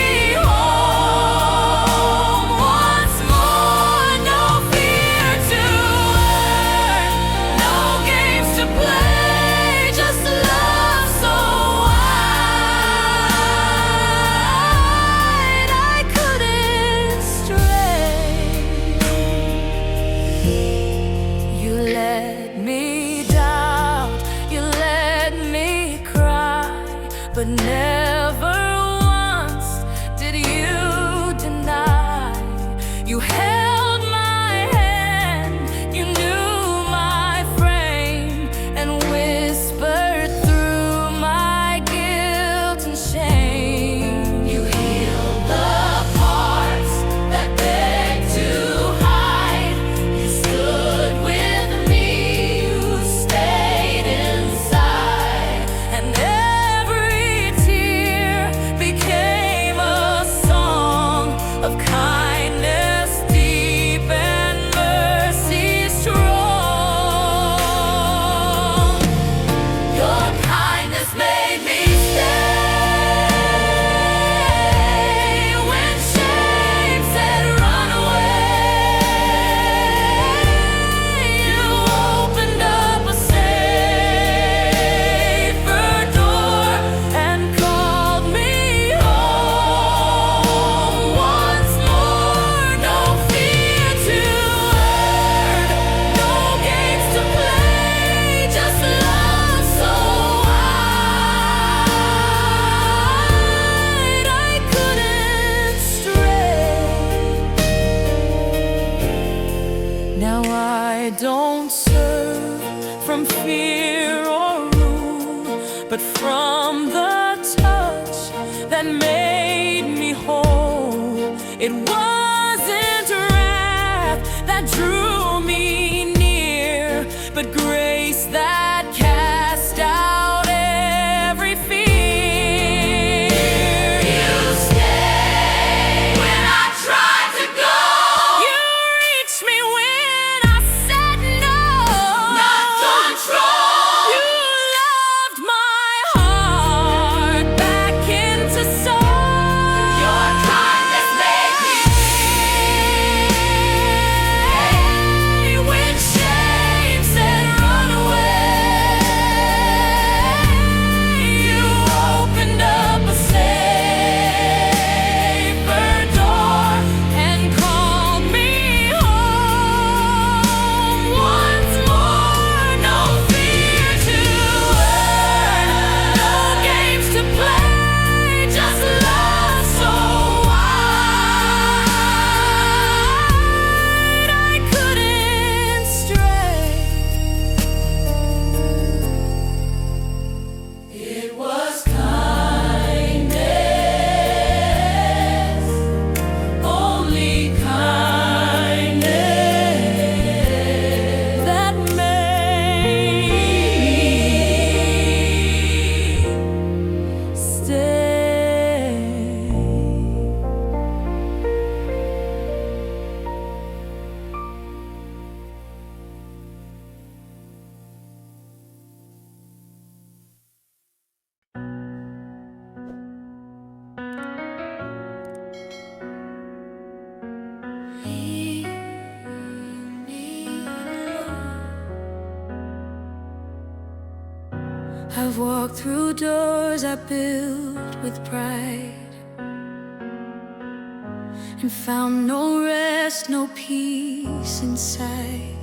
home once more. No fear to earn, no games to play, just love so wide I couldn't stray. You let me doubt, you let me cry, but never once did you deny. You held my hand, you knew my frame, and whispered through my guilt and shame. You healed the parts that begged to hide. You stood with me, you stayed inside, and every tear became a song of kindness deep and mercy strong. Your kindness made me stay when shame said run away. You opened up a safer door and called me home once more. No fear to earn, no games to play, just love so wide I couldn't stray. Now I don't serve from fear or rule, but from the touch that made me whole. It wasn't wrath that drew me near, but grace that cast out every fear. You stayed when I tried to go. You reached me when I said no. Not control. You loved my heart back into soul. I've walked through doors I built with pride and found no rest, no peace inside.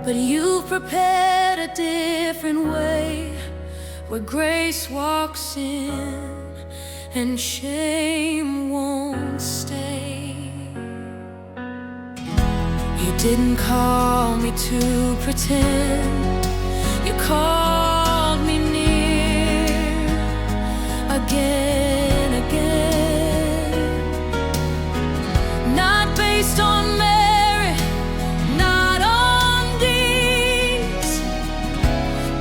But you've prepared a different way, where grace walks in and shame won't stay. You didn't call me to pretend, you called me near again, again. Not based on merit, not on deeds,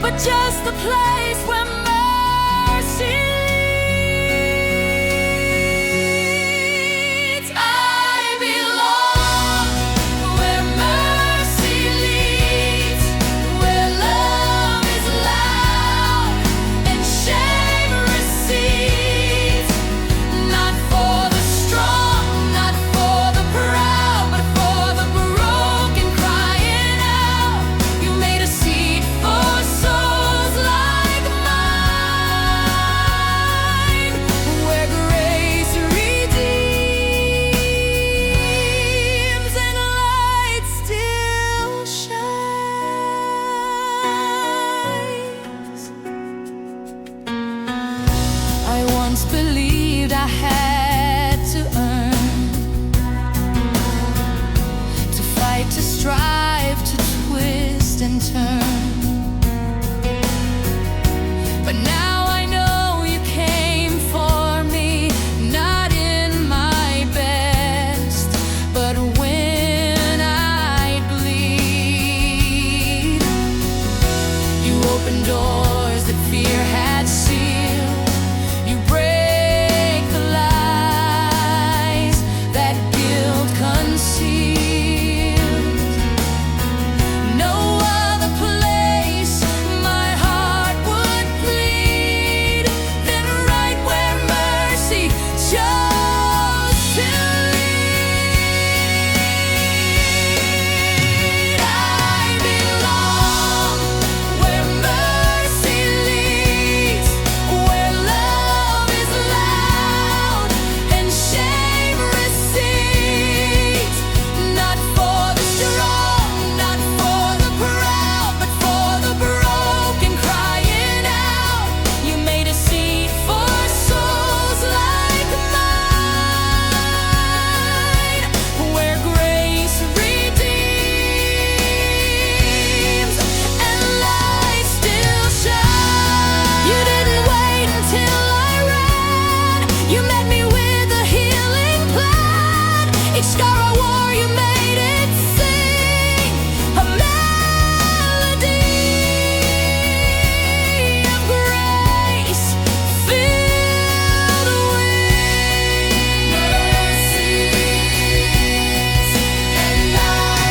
but just the place where mercy leads. I belong where mercy leads, where love is loud and shame recedes. Not for the strong, not for the proud, but for the broken crying out. You made a seat for souls like mine, where grace redeems and light still shines. I once believed I had to earn, to fight, to strive, to twist and turn. But now I know you came for me, not in my best, but when I bleed. You opened doors that fear had sealed. You break the lies that guilt concealed. No other place my heart would plead than right where mercy chose to lead. I belong where mercy leads, where love is loud and shame recedes. Not for the strong, not for the proud, but for the broken crying out. You made a seat for souls like mine, where grace redeems and light still shines. You didn't wait until I ran, you met me with a healing plan. Each scar I wore, you made it sing a melody of grace filled with mercy. And I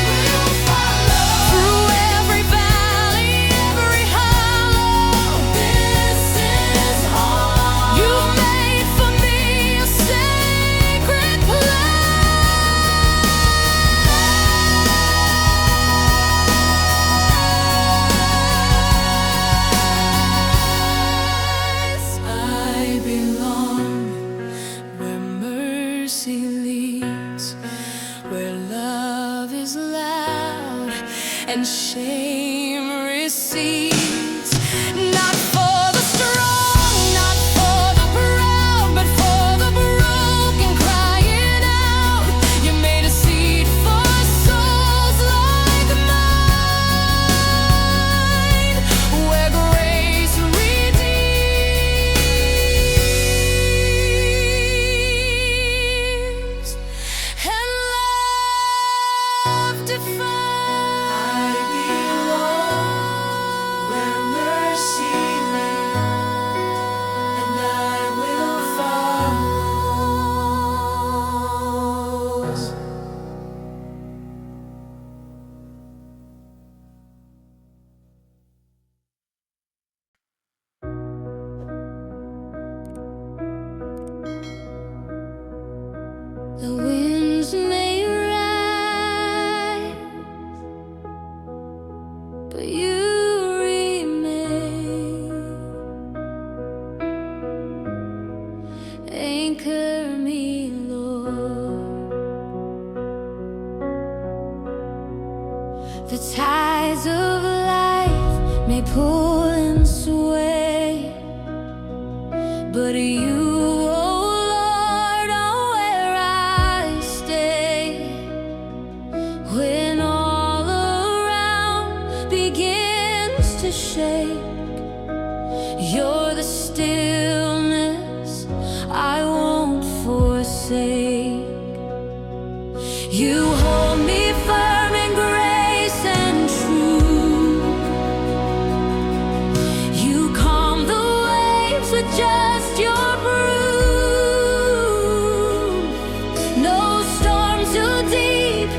will follow through every valley, every hollow. This is home you've made for me, a sacred place. I belong where mercy leads, where love is loud and shame recedes. Not for the strong, not for the proud, but for the broken crying out. You made a seat for souls like mine, where grace redeems and love defines. I pull and sway, but you, oh Lord, are where I stay. When all around begins to shake, you're the stillness I won't forsake. You hold me firm in grace and truth. You calm the waves with just your breath. No storm too deep,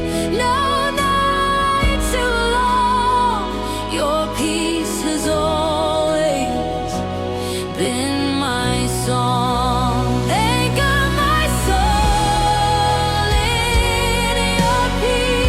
no night too long. Your peace has always been my song. Anchor my soul in your peace.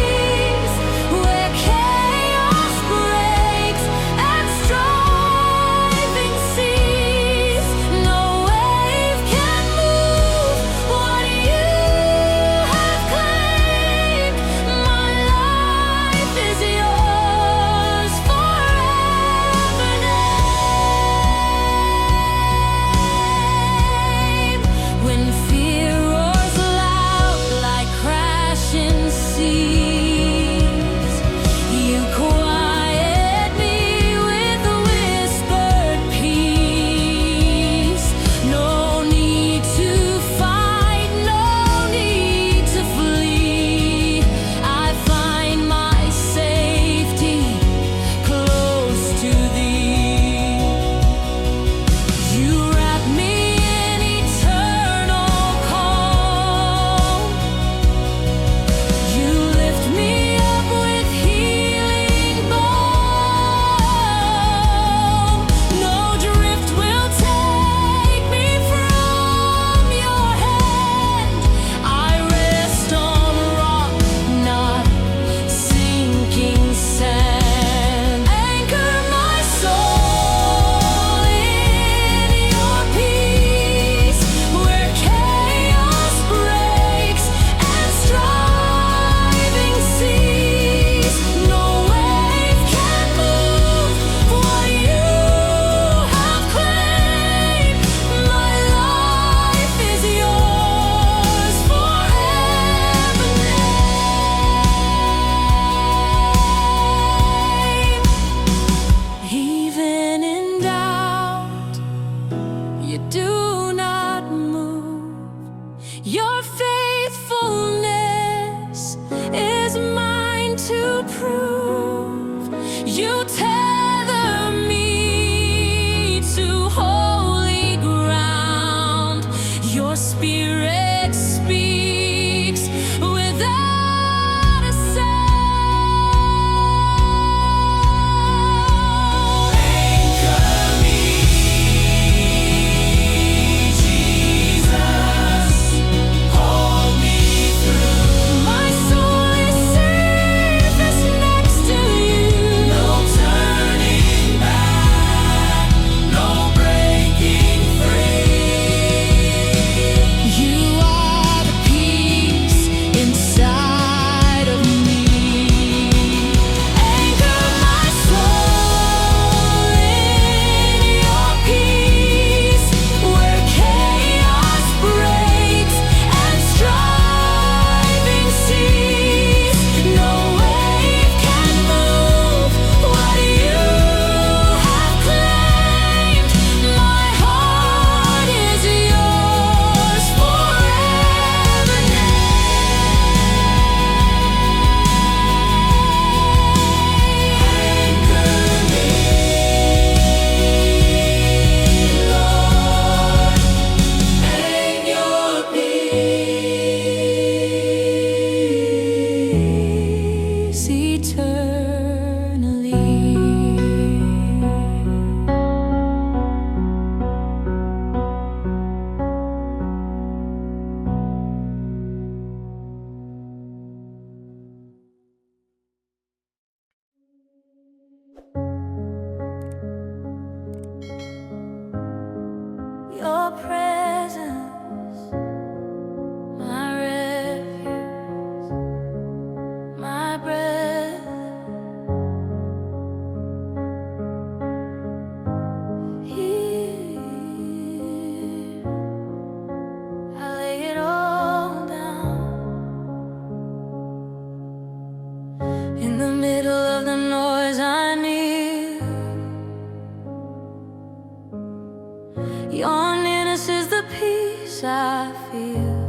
Your nearness is the peace I feel.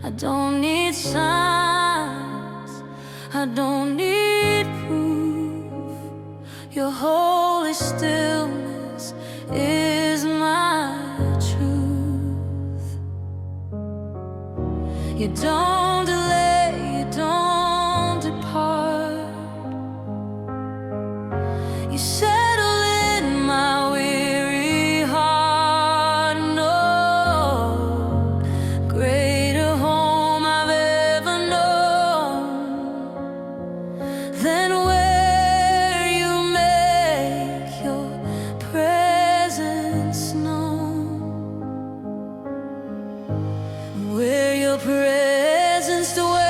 I don't need signs, I don't need proof. Your holy stillness is my truth. You don't delay, you don't depart. You settle in my weary heart. No greater home I've ever known than where you make your presence known. Where your presence dwells,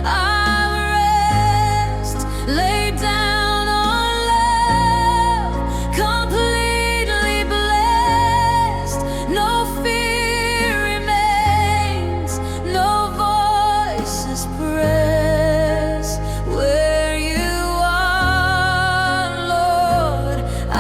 I'll rest, lay down on love, completely blessed. No fear remains, no voices press. Where you are, Lord, I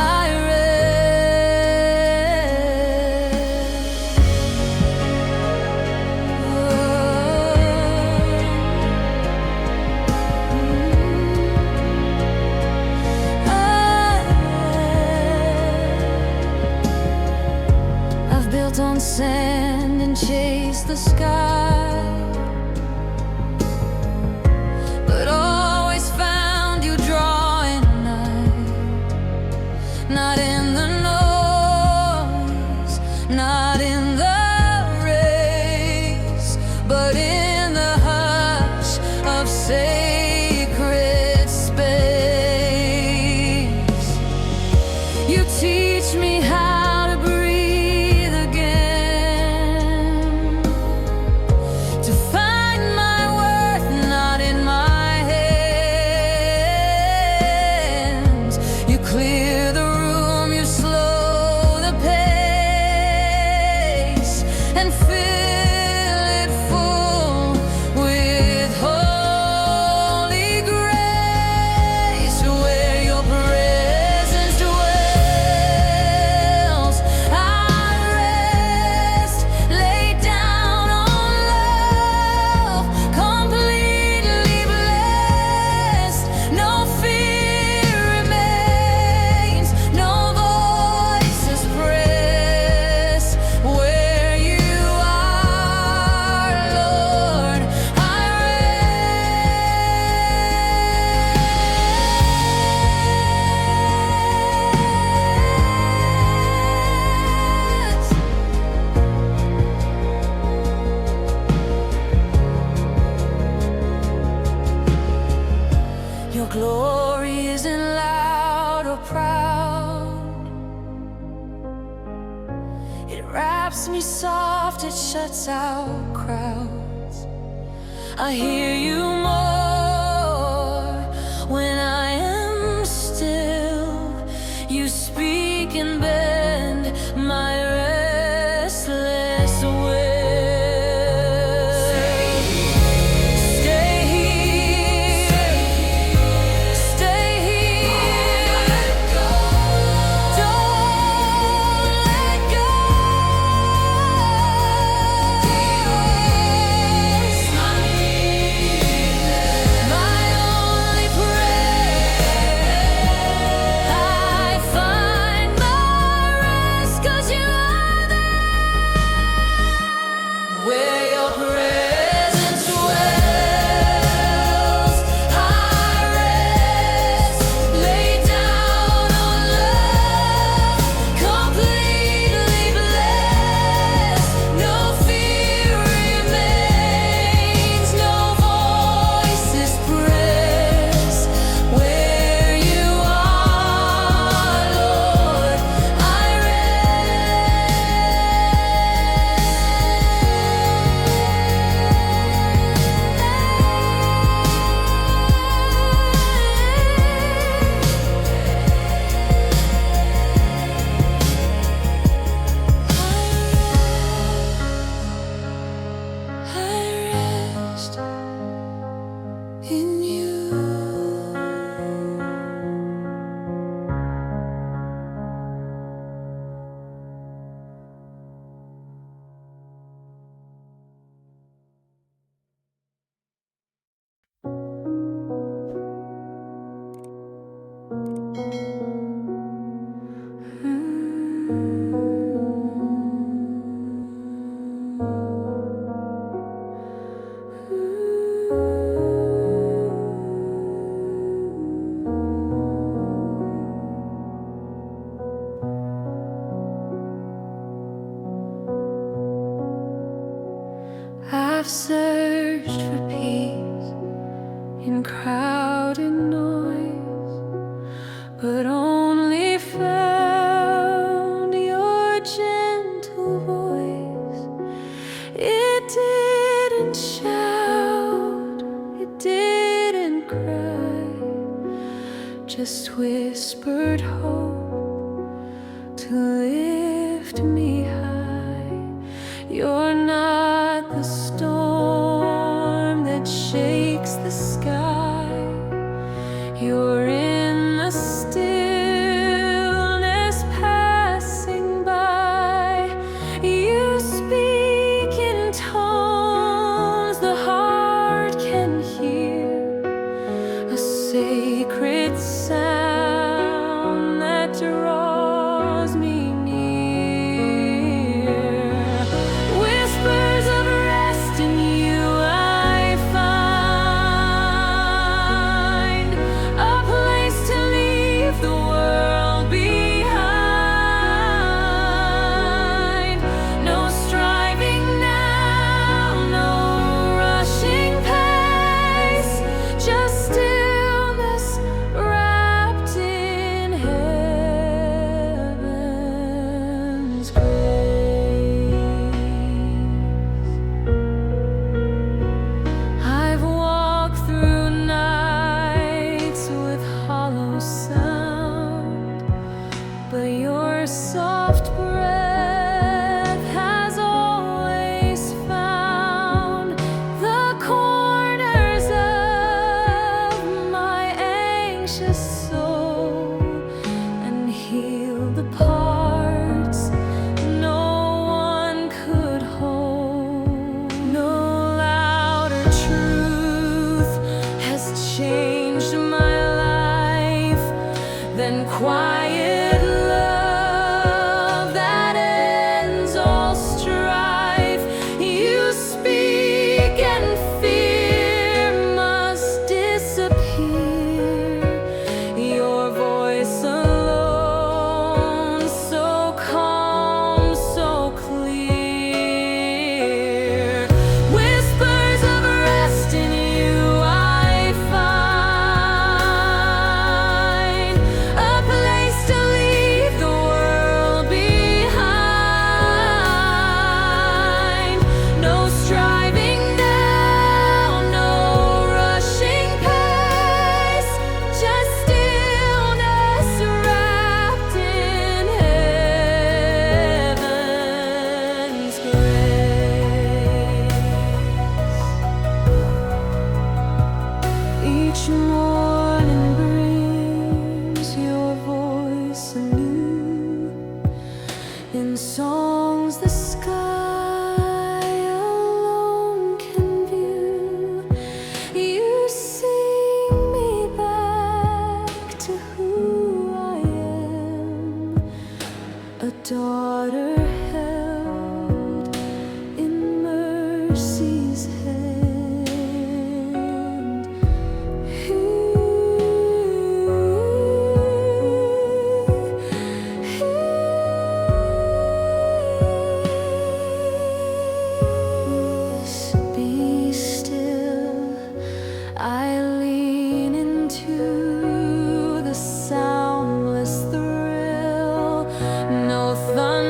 I've built on sand and chased the sky, but always found you drawing nigh. Not in the noise, not in the race, but in the hush of sacred space. You teach me how to breathe again, to find my worth not in my hands. You clear the room, you slow the pace, and fill it full with holy grace. Where your presence dwells, I rest, lay down on love, completely blessed. No fear remains, no voices press. Where you are, Lord, I rest. Your glory isn't loud or proud. It wraps me soft, it shuts out crowds. I hear you more when I am still. You speak and bend my restless will. Stay here, stay here. Don't let go. My only prayer, I find my I've searched for peace in crowded noise, but only found your gentle voice. It didn't shout, it didn't cry, just whispered hope to lift me high. You're not the storm that shakes the sky. You're in the stillness passing by. You speak in tones the heart can hear, a sacred sound that draws me near. Whispers of rest in you I find, a place to leave the world behind. No striving now, no rushing pace, just stillness wrapped in heaven's grace. I've walked through nights with hollow sound, but your soft breath has always found the corners of my anxious soul and healed the parts no one could hold. No louder truth has changed my life than quiet love that ends all strife. You speak and fear must disappear. Your voice alone, so calm, so clear. Whispers of rest in you I find, a place to leave the world behind. No striving now, no rushing pace, just stillness wrapped in heaven's grace. Each morning brings your voice anew, in songs the sky alone can view. You sing me back to who I am, a daughter held in mercy's hand. Be still, I lean into the soundless thrill. No thunder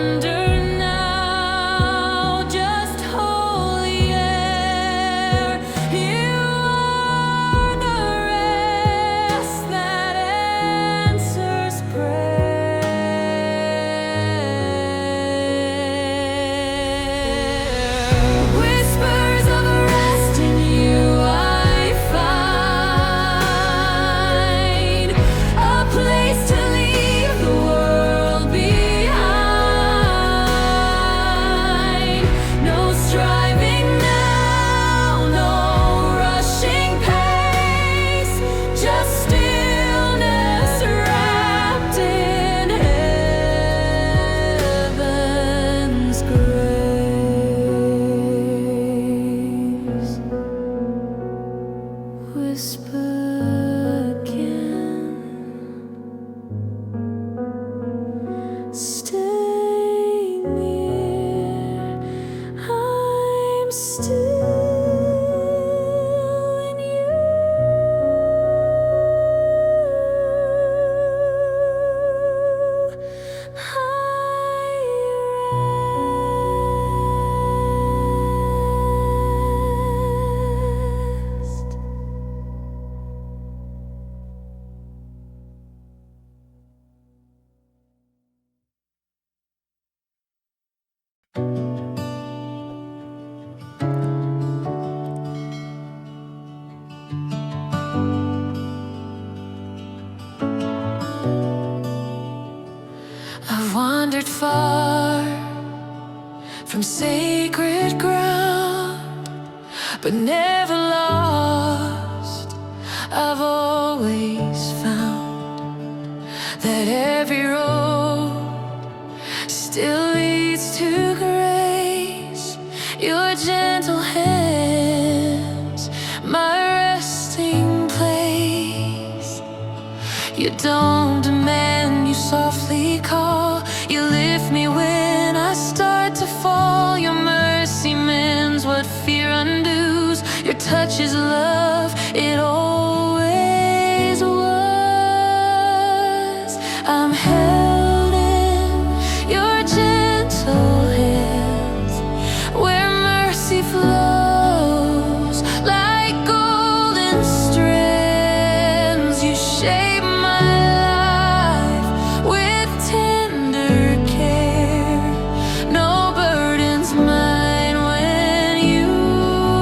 wandered far from sacred ground, but never lost. I've always found that every road still leads to grace. Your gentle hands, my resting place. You don't demand, you softly call. You lift me when I start to fall. Your mercy mends what fear undoes. Your touch is love, it always was. I'm held in your gentle hands, where mercy flows like golden strands. You shape my life with tender care. No burden's mine when you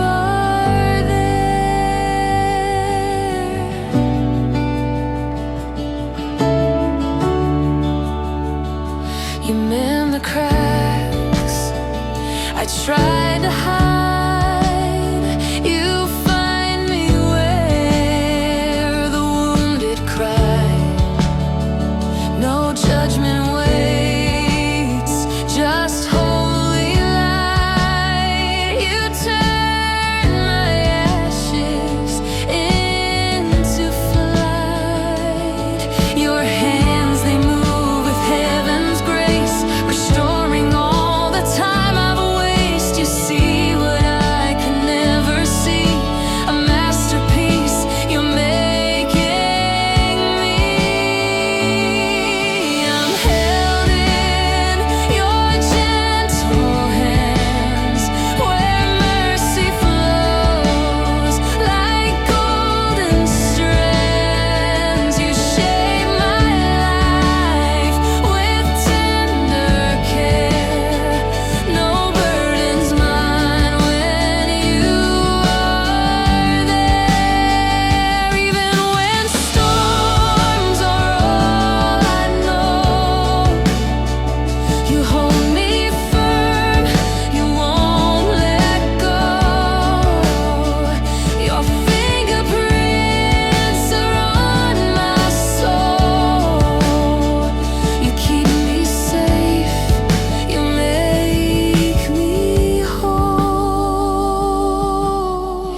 are there. You mend the cracks I tried to hide. You find me where the wounded cry. No judgment waits, just holy light. You turn my ashes into flight. Your hands, they move with heaven's grace, restoring all the time I've wasted. You see what I can never see, a masterpiece you're making me. I'm held in your gentle hands, where mercy flows like golden strands. You shape my life with tender care. No burden's mine when you are there. Even when storms are all I know, you hold me firm, you won't let go. Your fingerprints are on my soul. You keep me safe, you make me whole.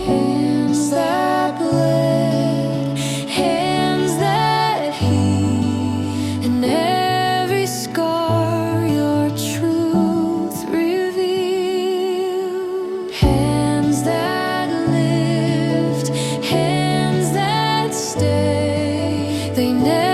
Hands that bled, hands that heal, in every scar your truth revealed. Hands that lift, hands that stay, they never